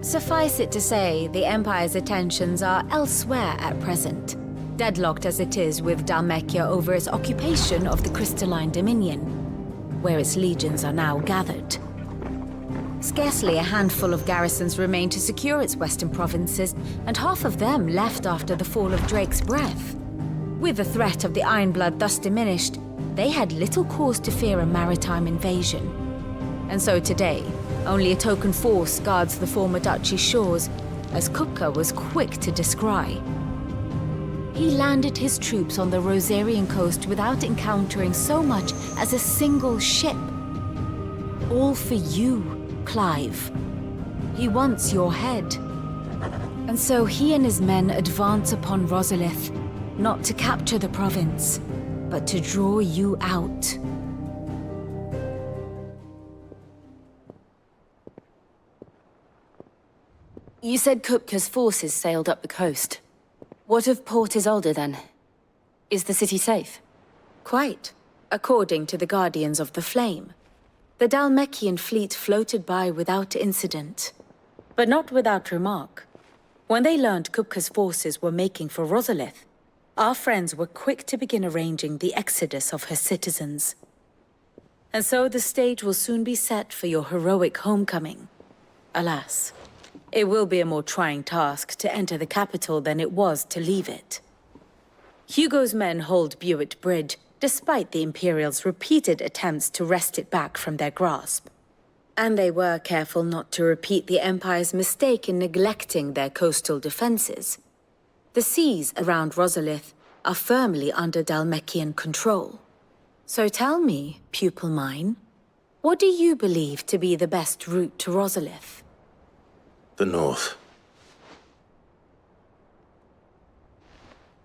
Suffice it to say, the Empire's attentions are elsewhere at present, deadlocked as it is with Dhalmekia over its occupation of the Crystalline Dominion, where its legions are now gathered. Scarcely a handful of garrisons remain to secure its western provinces, and half of them left after the fall of Drake's Breath. With the threat of the Ironblood thus diminished, they had little cause to fear a maritime invasion. And so today, only a token force guards the former duchy's shores, as Kupka was quick to descry. He landed his troops on the Rosarian coast without encountering so much as a single ship. All for you, Clive. He wants your head. And so he and his men advance upon Rosalith, not to capture the province, but to draw you out. You said Kupka's forces sailed up the coast. What of Port Isolde, then? Is the city safe? Quite, according to the Guardians of the Flame. The Dhalmekian fleet floated by without incident, but not without remark. When they learned Kupka's forces were making for Rosalith, our friends were quick to begin arranging the exodus of her citizens. And so the stage will soon be set for your heroic homecoming. Alas, it will be a more trying task to enter the capital than it was to leave it. Hugo's men hold Buet Bridge, despite the Imperials' repeated attempts to wrest it back from their grasp. And they were careful not to repeat the Empire's mistake in neglecting their coastal defenses. The seas around Rosalith are firmly under Dhalmekian control. So tell me, pupil mine, what do you believe to be the best route to Rosalith? The north.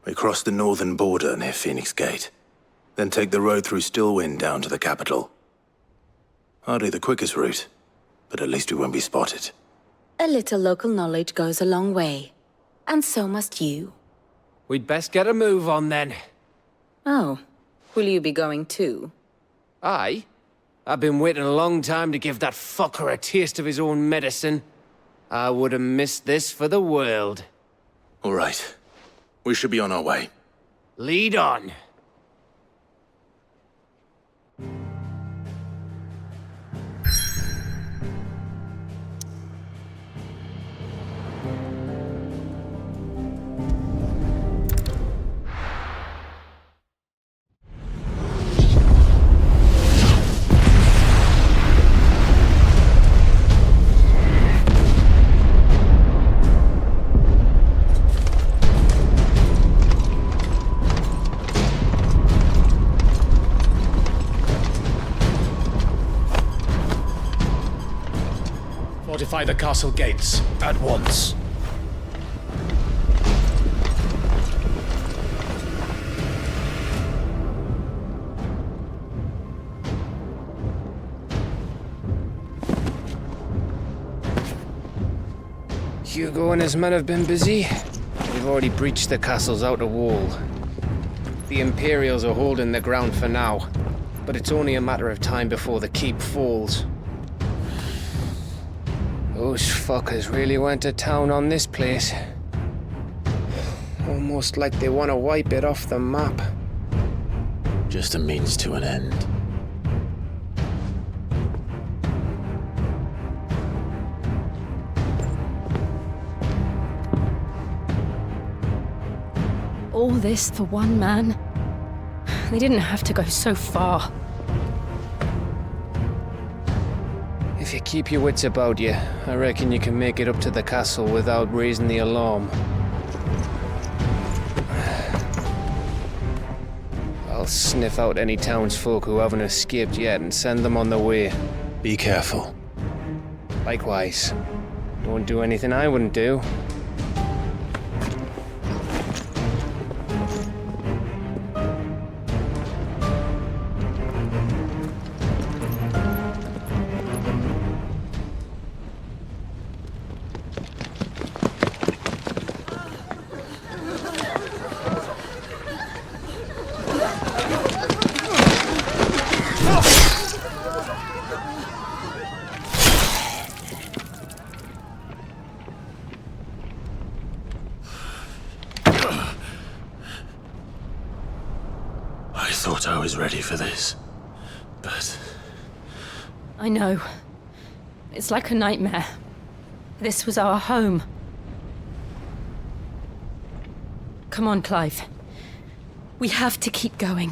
We cross the northern border near Phoenix Gate, then take the road through Stillwind down to the capital. Hardly the quickest route, but at least we won't be spotted. A little local knowledge goes a long way, and so must you. We'd best get a move on then. Oh, will you be going too? Aye. I've been waiting a long time to give that fucker a taste of his own medicine. I would have missed this for the world. All right. We should be on our way. Lead on. Fortify the castle gates, at once. Hugo and his men have been busy. We've already breached the castle's outer wall. The Imperials are holding the ground for now, but it's only a matter of time before the keep falls. Those fuckers really went to town on this place. Almost like they want to wipe it off the map. Just a means to an end. All this for one man? They didn't have to go so far. If you keep your wits about you, I reckon you can make it up to the castle without raising the alarm. I'll sniff out any townsfolk who haven't escaped yet and send them on their way. Be careful. Likewise. Don't do anything I wouldn't do. I thought I was ready for this, but... I know. It's like a nightmare. This was our home. Come on, Clive. We have to keep going.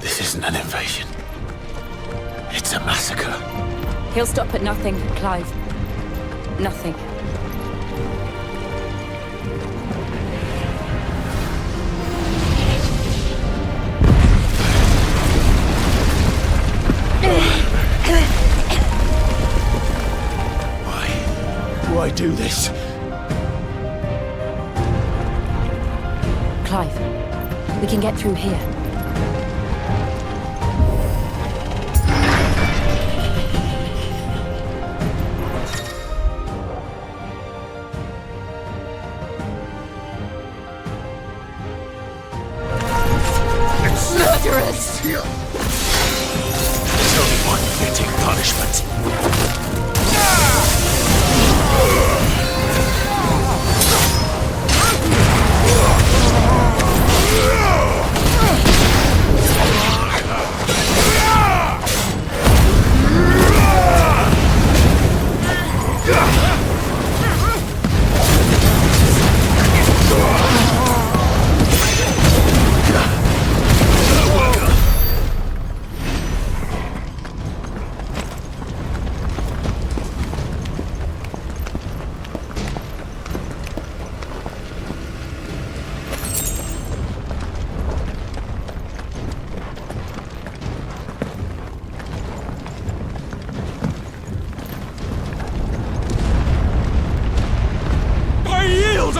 This isn't an invasion. It's a massacre. He'll stop at nothing, Clive. Nothing. Why do I do this? Clive, we can get through here. Murderers! There's only one fitting punishment.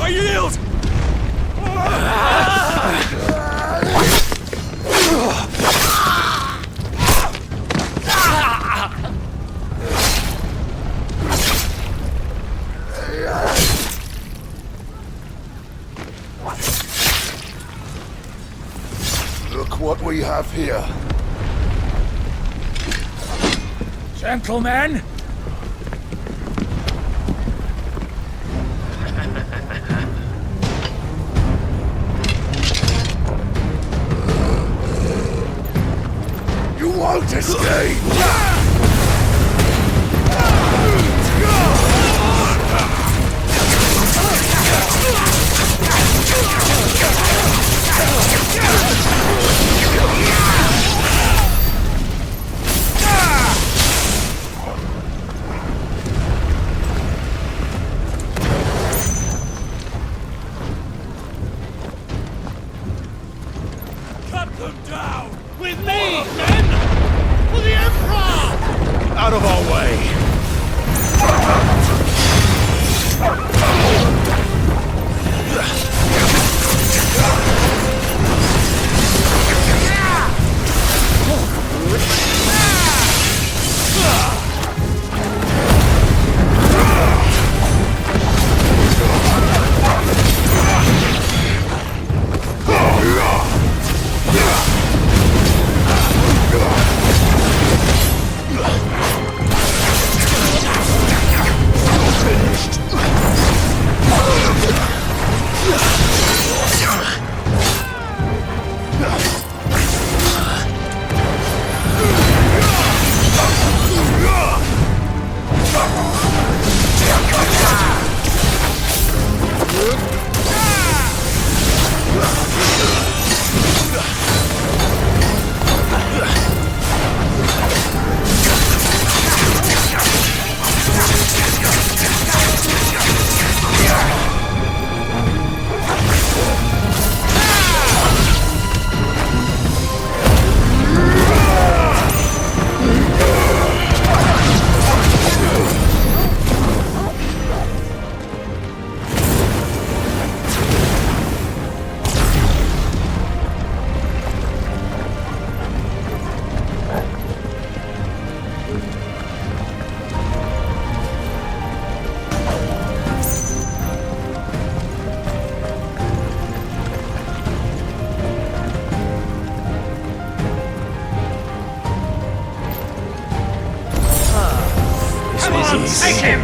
I yield! Look what we have here. Gentlemen! You won't escape! Cut them down! With me, men! For the Emperor! Out of our way! on, take him!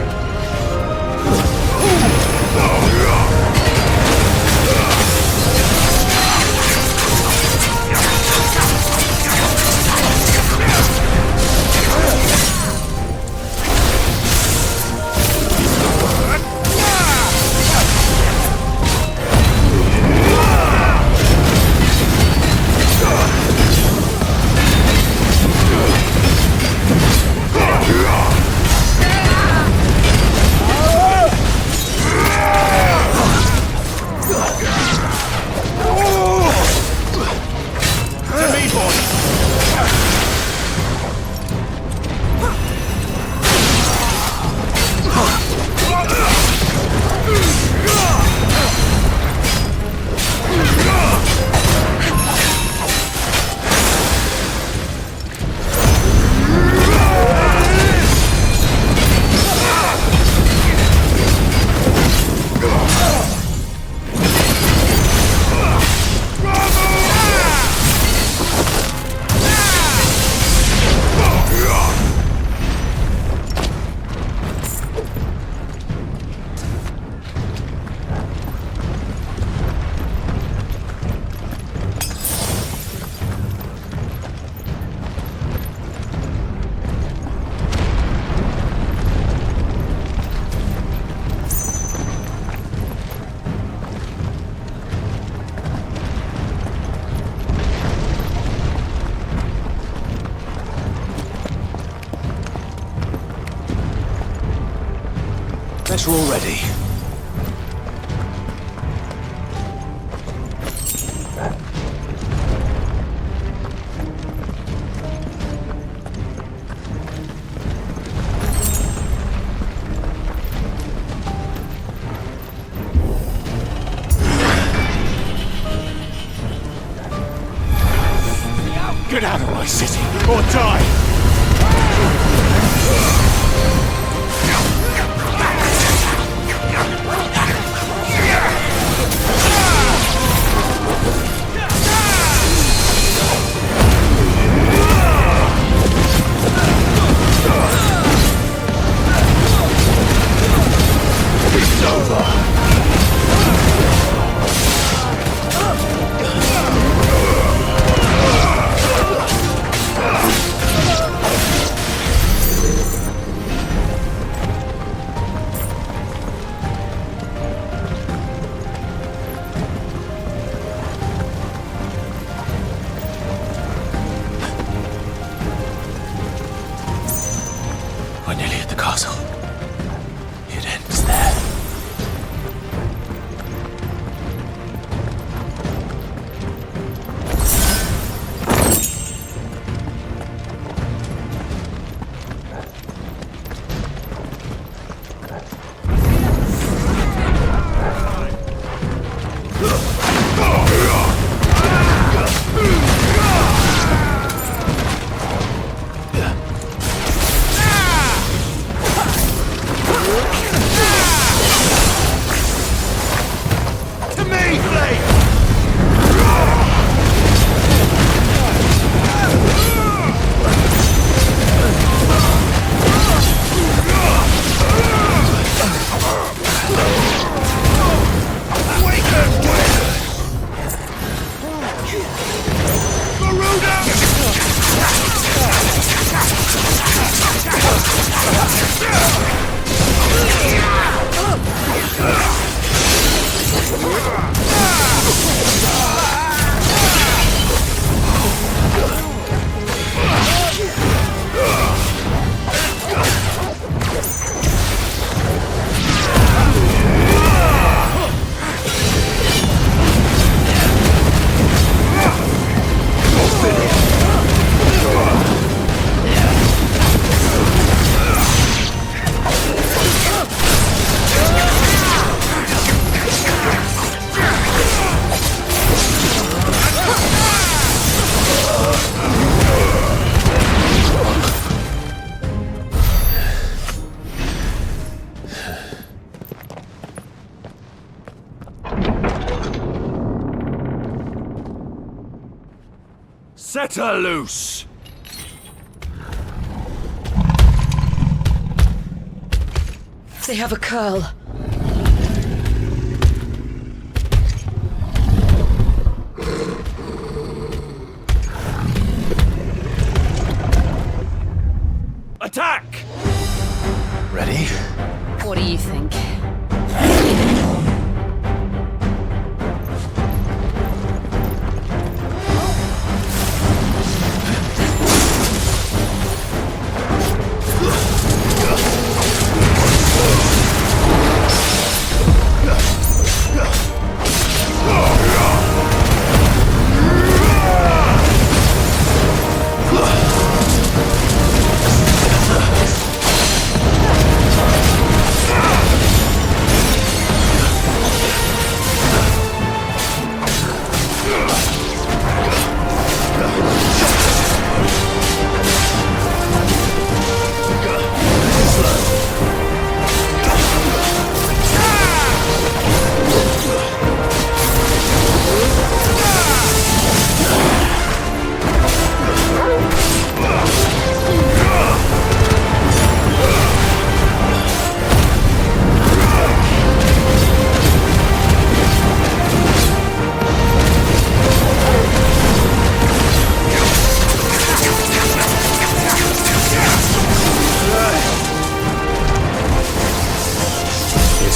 Guess we're all ready. Get out of my city, or die! We're nearly at the castle. It ends there. Set her loose! They have a curl. Attack! Ready? What do you think?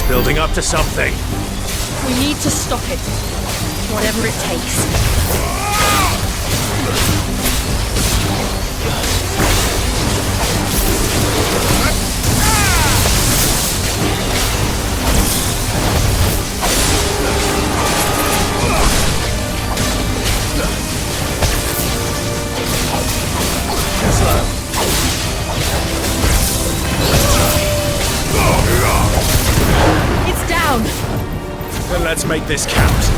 Building up to something. We need to stop it. Whatever it takes. Then let's make this count.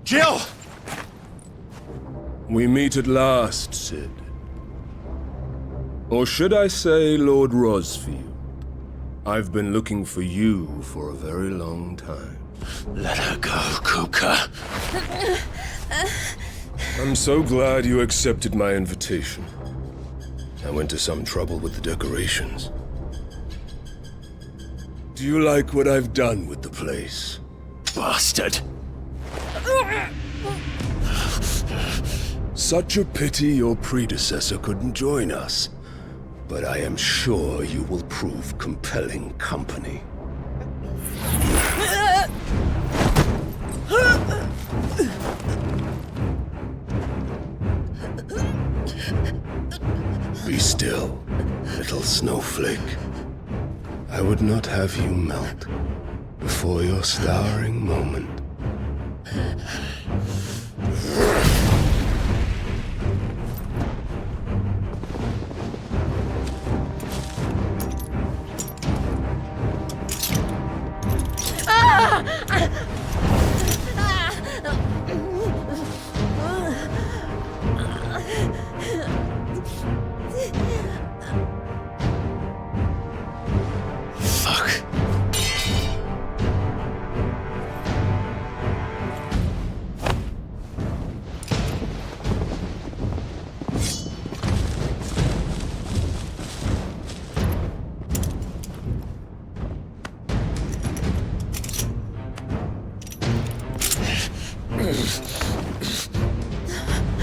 Jill! We meet at last, Sid. Or should I say, Lord Rosfield? I've been looking for you for a very long time. Let her go, Kuka. I'm so glad you accepted my invitation. I went to some trouble with the decorations. Do you like what I've done with the place? Bastard! Such a pity your predecessor couldn't join us. But I am sure you will prove compelling company. Be still, little snowflake. I would not have you melt, before your starring moment.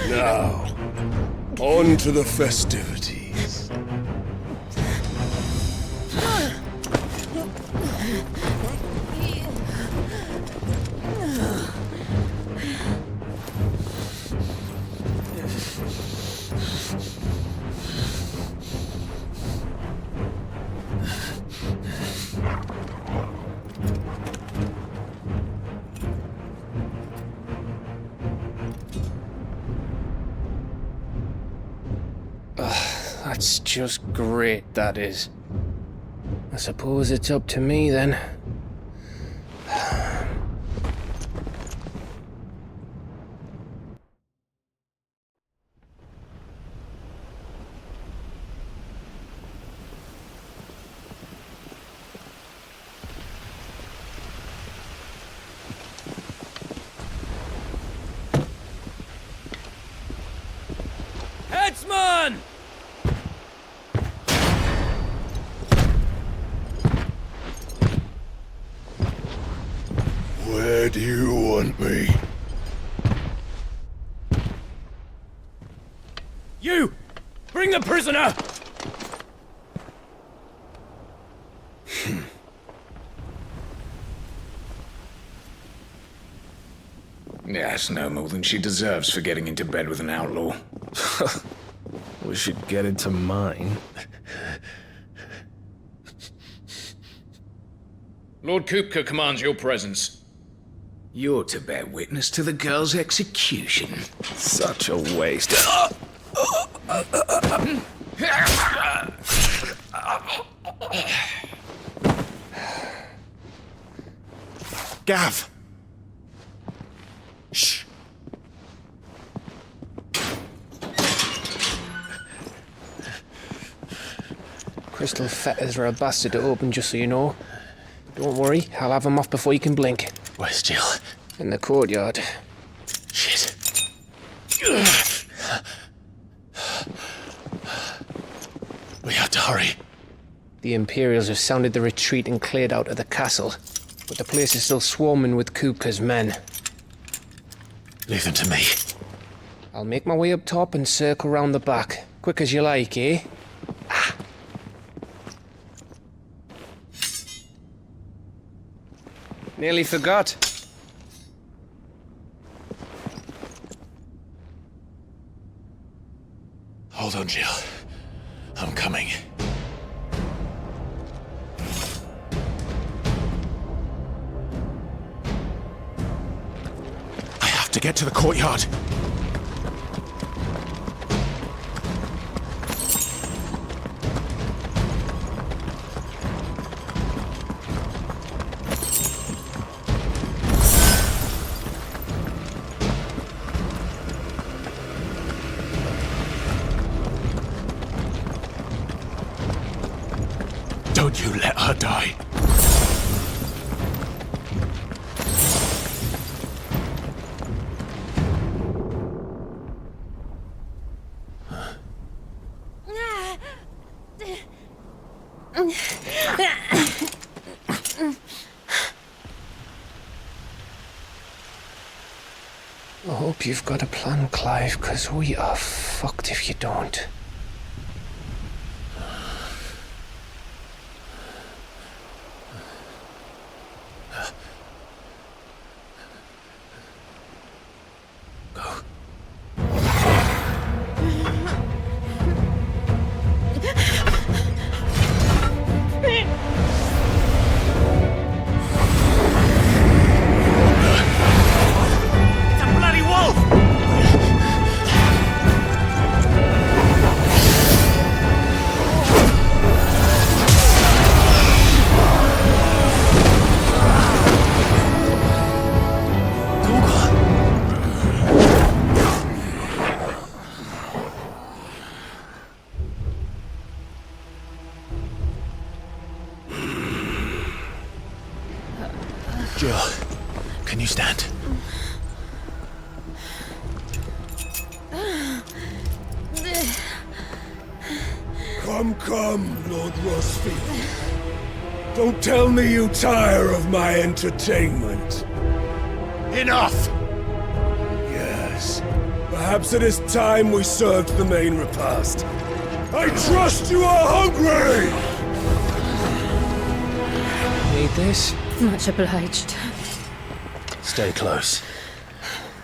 Now, on to the festivities. That's just great, that is. I suppose it's up to me then. Headsman! Where do you want me? You! Bring the prisoner! Yes, no more than she deserves for getting into bed with an outlaw. We should get into mine. Lord Kupka commands your presence. You're to bear witness to the girl's execution. Such a waste. Gav! Shh. Crystal fetters are a bastard to open, just so you know. Don't worry, I'll have them off before you can blink. Where's Jill? In the courtyard. Shit. We have to hurry. The Imperials have sounded the retreat and cleared out of the castle, but the place is still swarming with Kupka's men. Leave them to me. I'll make my way up top and circle round the back. Quick as you like, eh? Nearly forgot. Hold on, Jill. I'm coming. I have to get to the courtyard. Don't you let her die. I hope you've got a plan, Clive, because we are fucked if you don't. Jill, can you stand? Come, Lord Rosfield. Don't tell me you tire of my entertainment. Enough! Yes. Perhaps it is time we served the main repast. I trust you are hungry! Need this? Much obliged. Stay close.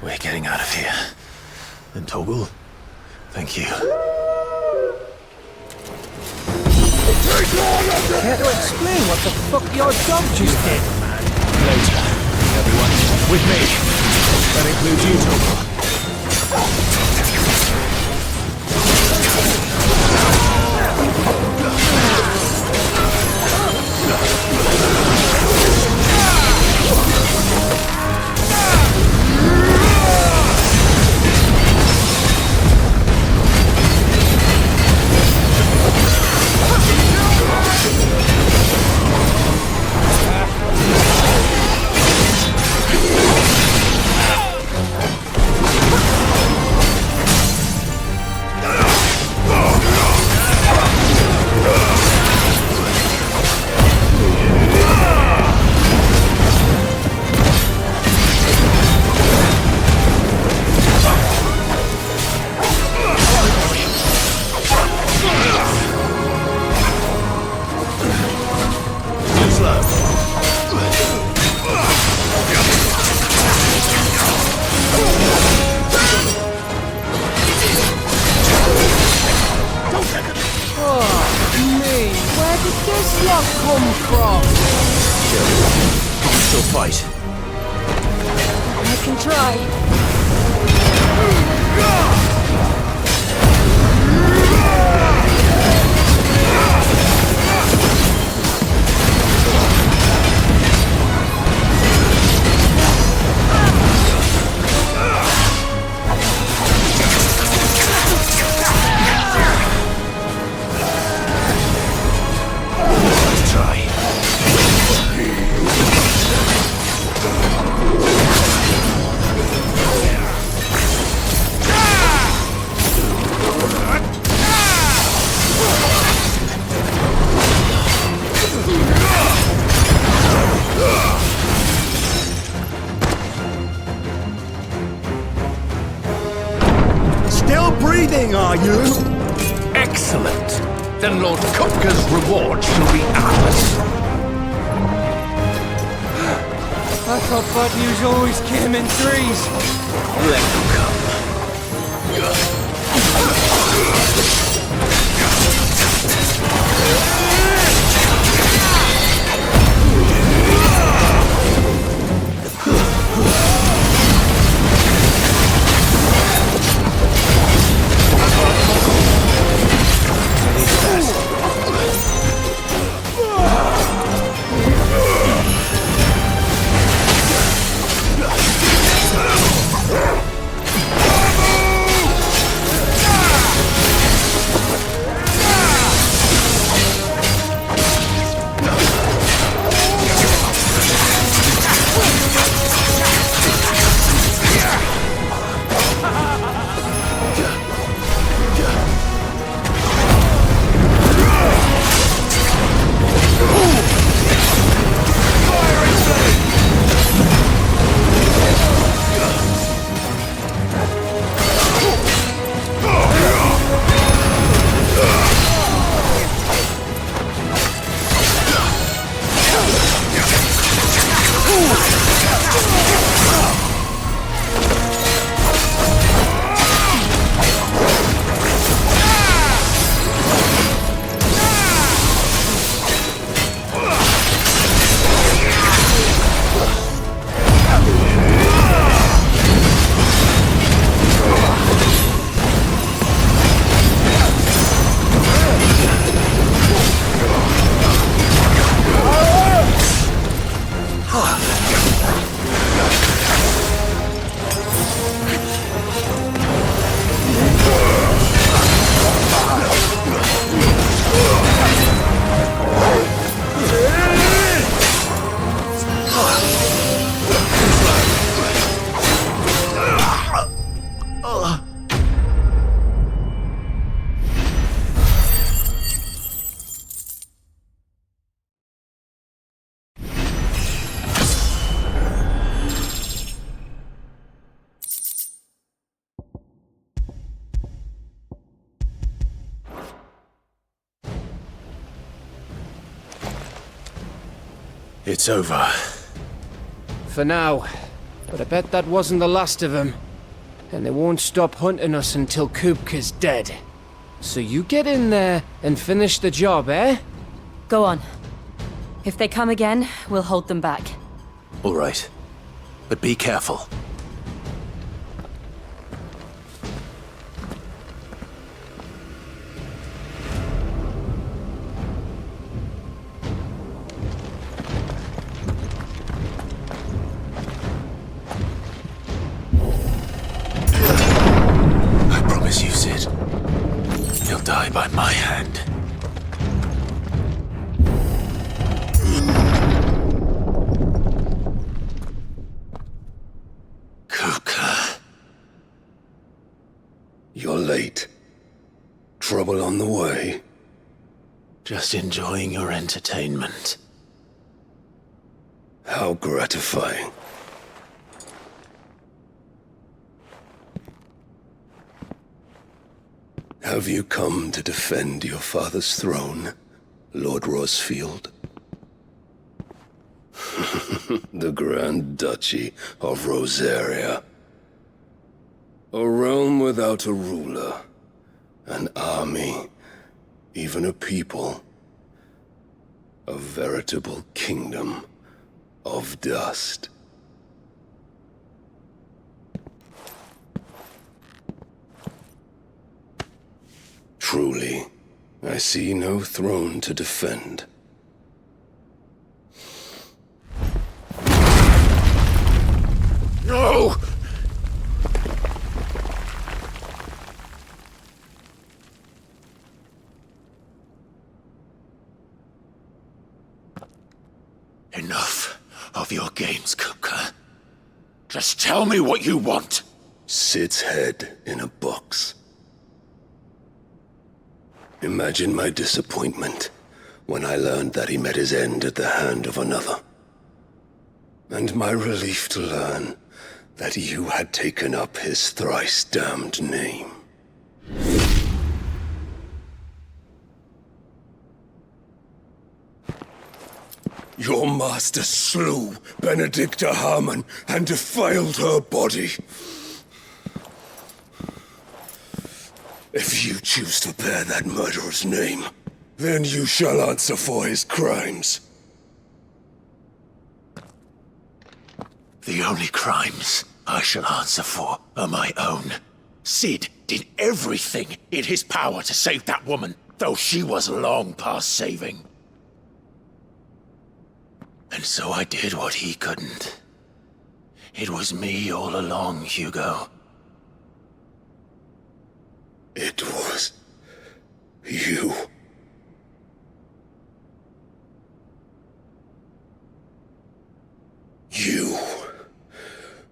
We're getting out of here. And Toggle, thank you. Care to explain what the fuck your dog just did? Later, everyone. With me. That includes you, Toggle. Are you? Excellent. Then Lord Kupka's reward shall be ours. I thought bad news always came in threes. Let them come. It's over. For now. But I bet that wasn't the last of them. And they won't stop hunting us until Kupka's dead. So you get in there and finish the job, eh? Go on. If they come again, we'll hold them back. All right. But be careful. I promise you, Sid. He'll die by my hand. You're late. Trouble on the way? Just enjoying your entertainment. How gratifying. Have you come to defend your father's throne, Lord Rosfield? The Grand Duchy of Rosaria. A realm without a ruler, an army, even a people. A veritable kingdom of dust. Truly, I see no throne to defend. No! Enough of your games, Kupka. Just tell me what you want. Sid's head in a box. Imagine my disappointment when I learned that he met his end at the hand of another. And my relief to learn that you had taken up his thrice-damned name. Your master slew Benedicta Harmon and defiled her body. If you choose to bear that murderer's name, then you shall answer for his crimes. The only crimes I shall answer for are my own. Sid did everything in his power to save that woman, though she was long past saving. And so I did what he couldn't. It was me all along, Hugo. It was you.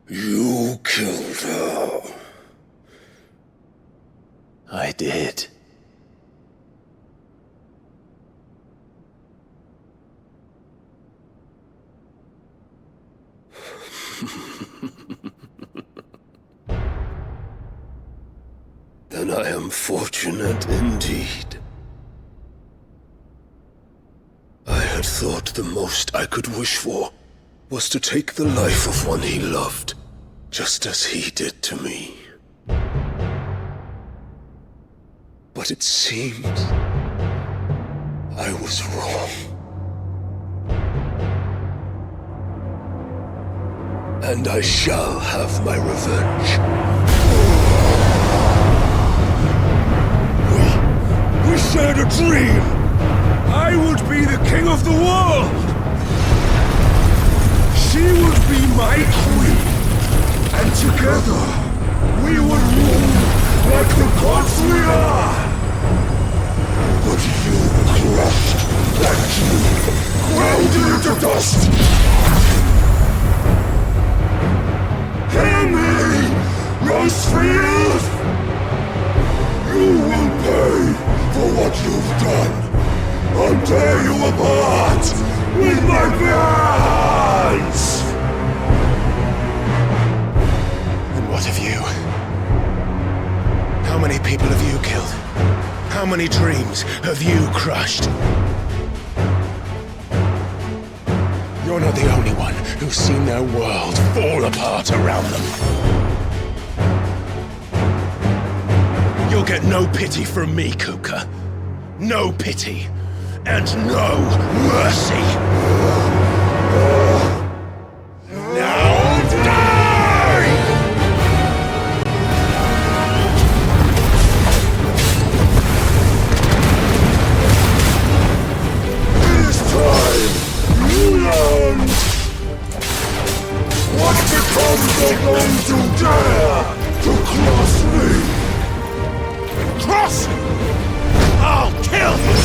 You killed her. I did. Then I am fortunate indeed. I had thought the most I could wish for was to take the life of one he loved, just as he did to me. But it seems I was wrong. And I shall have my revenge. We shared a dream! I would be the king of the world! She would be my queen! And together, we would rule like the gods we are! But you crushed that dream, ground it into dust! Hear me, Rosefield! You will pay for what you've done! I'll tear you apart with my hands! And what of you? How many people have you killed? How many dreams have you crushed? Your You're not the only one who's seen their world fall apart around them. You'll get no pity from me, Kuka. No pity. And no mercy. Now die! It is time you learned what becomes of those who dare to cross me. Cross! I'll kill you!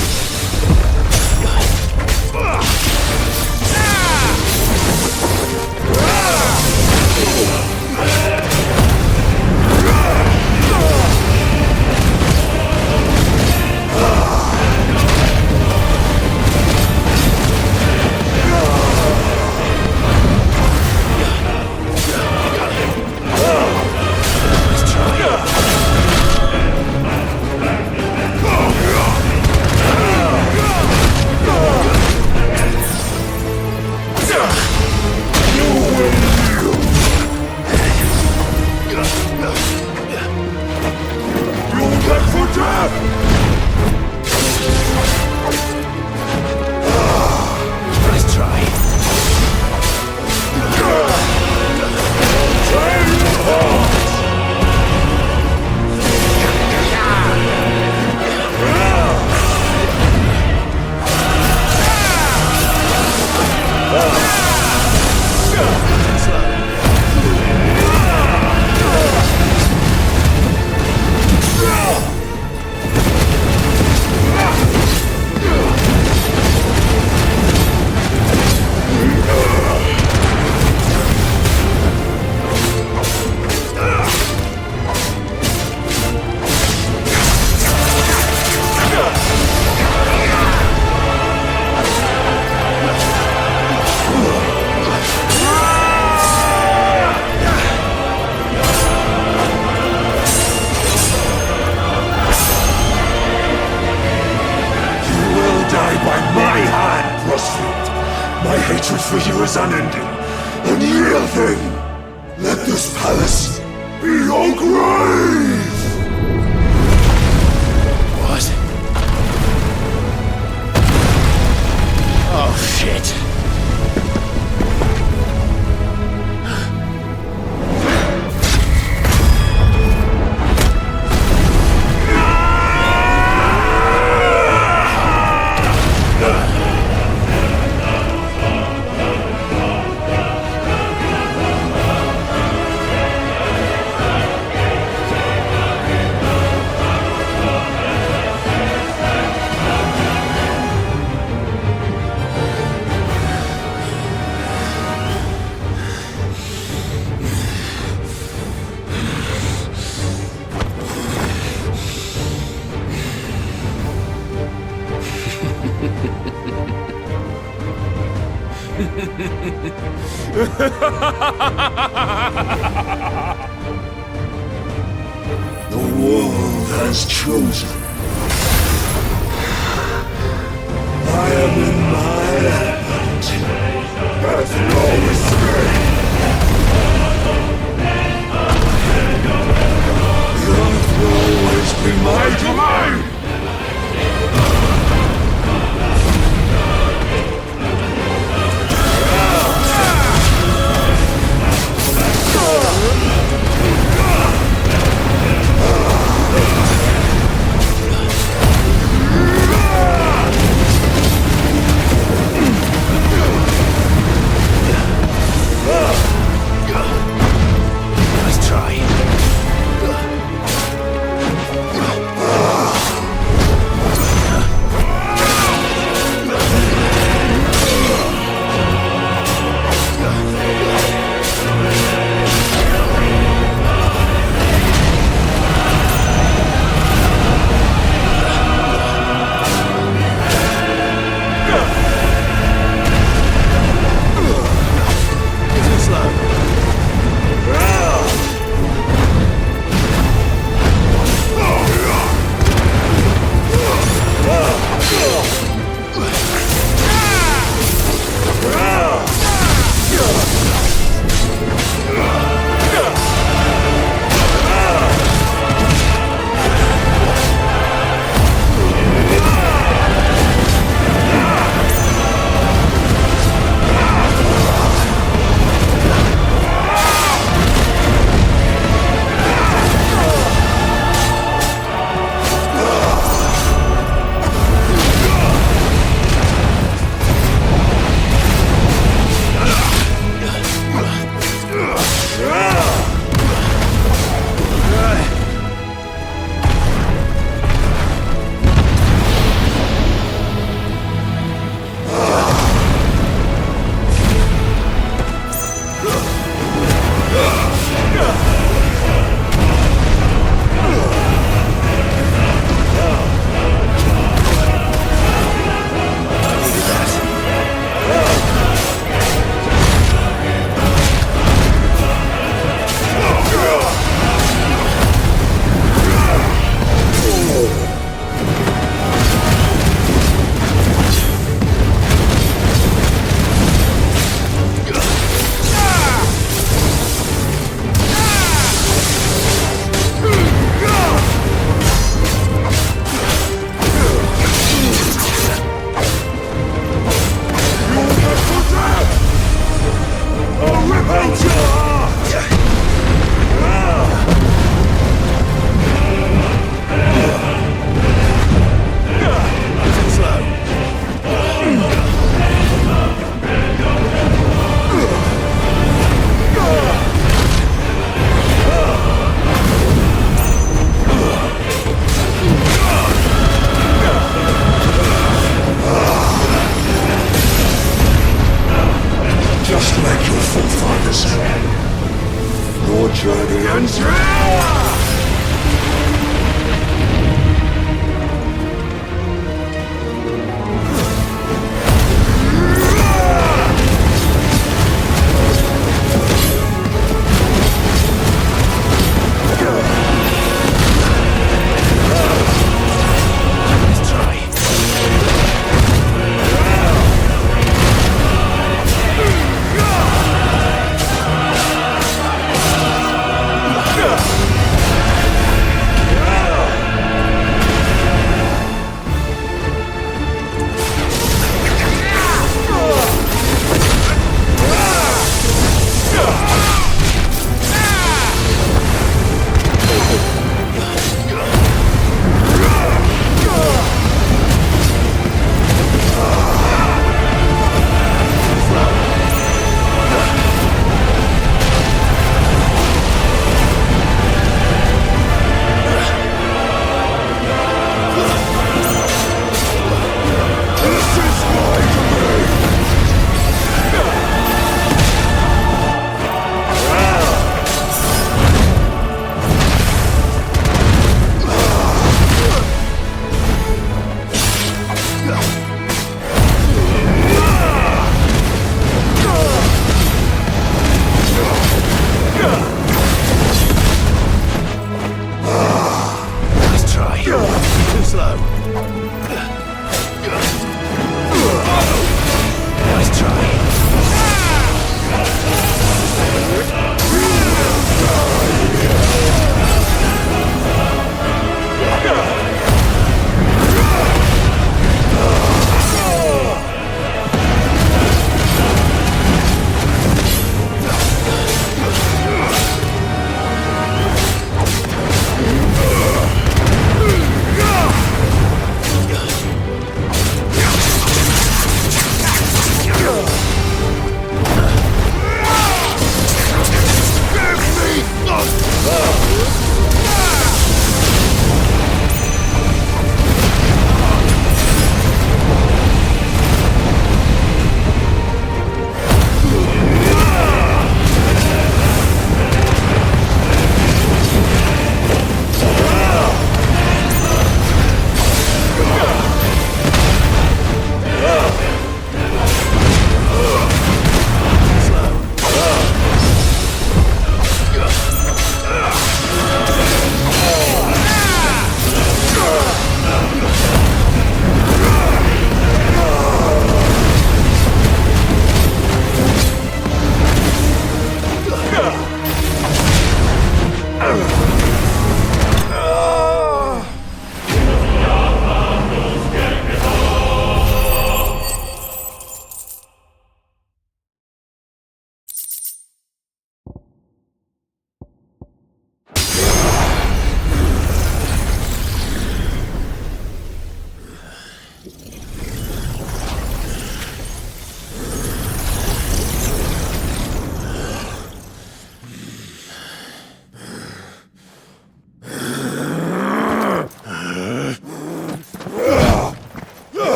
My hatred for you is unending. Unyielding. Let this palace be your grave! What? Oh, shit. The world has chosen. I am in my element. There's no escape. The earth will always be my domain.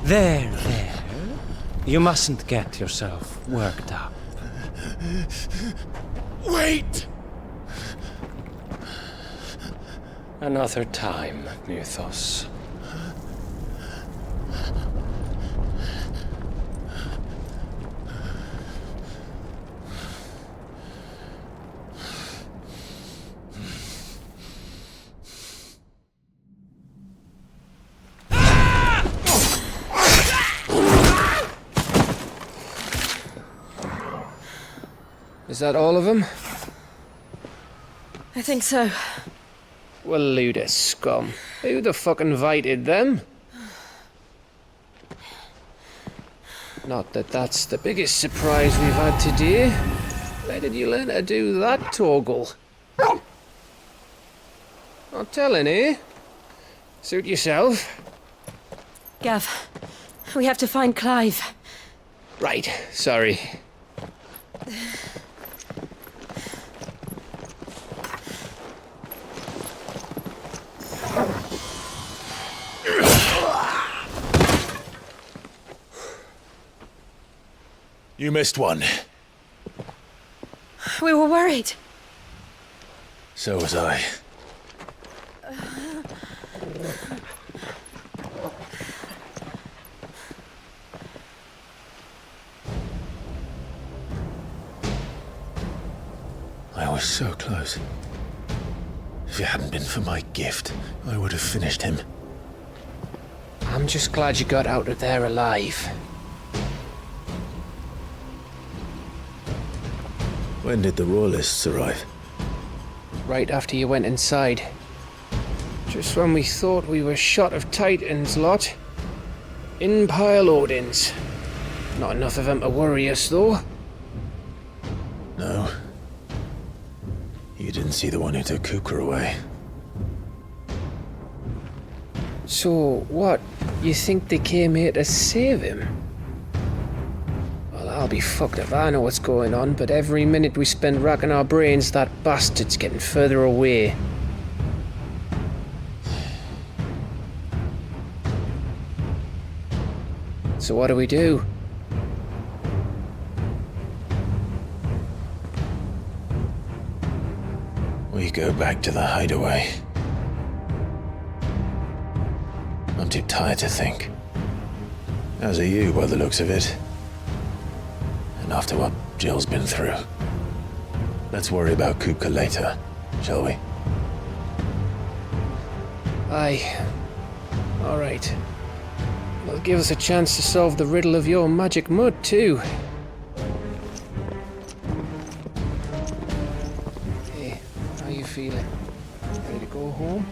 There. You mustn't get yourself worked up. Wait! Another time, Mythos. Is that all of them? I think so. Well, load of scum. Who the fuck invited them? Not that that's the biggest surprise we've had today. Where did you learn to do that, Torgal? Not telling, eh? Suit yourself. Gav, we have to find Clive. Right, sorry. You missed one. We were worried. So was I. I was so close. If it hadn't been for my gift, I would have finished him. I'm just glad you got out of there alive. When did the Royalists arrive? Right after you went inside. Just when we thought we were shot of Titans, lot. In pile Odins. Not enough of them to worry us, though. No. You didn't see the one who took Kukra away. So, what? You think they came here to save him? Well, I'll be fucked if I know what's going on, but every minute we spend racking our brains, that bastard's getting further away. So what do we do? We go back to the hideaway. I'm too tired to think. As are you, by the looks of it. And after what Jill's been through. Let's worry about Kupka later, shall we? Aye. All right. It'll give us a chance to solve the riddle of your magic mud, too. Hey, how you feeling? Ready to go home?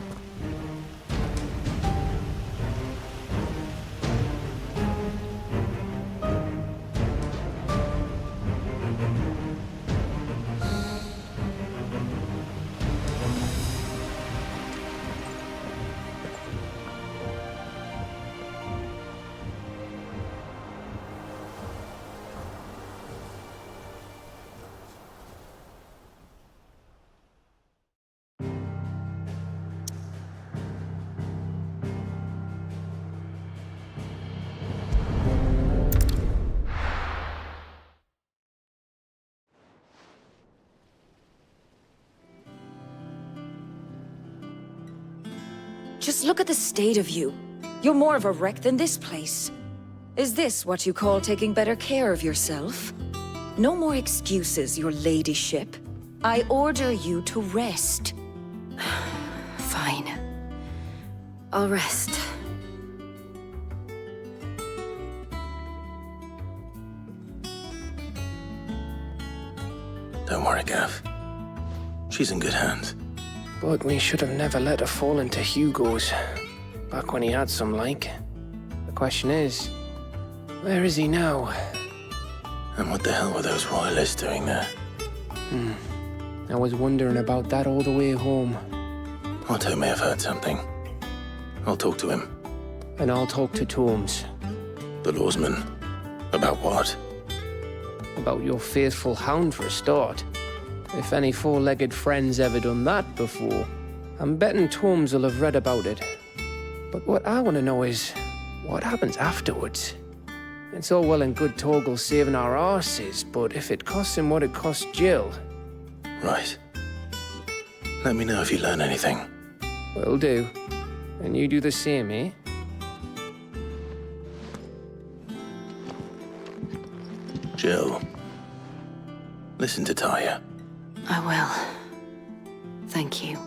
Just look at the state of you. You're more of a wreck than this place. Is this what you call taking better care of yourself? No more excuses, your ladyship. I order you to rest. Fine. I'll rest. Don't worry, Gav. She's in good hands. But we should have never let her fall into Hugo's. Back when he had some like. The question is, where is he now? And what the hell were those royalists doing there? I was wondering about that all the way home. Otto may have heard something. I'll talk to him. And I'll talk to Tomes. The lawsman. About what? About your faithful hound for a start. If any four-legged friend's ever done that before, I'm betting Torms will have read about it. But what I want to know is, what happens afterwards? It's all well and good Torgal saving our arses, but if it costs him what it cost Jill... Right. Let me know if you learn anything. Will do. And you do the same, eh? Jill, listen to Taya. I will. Thank you.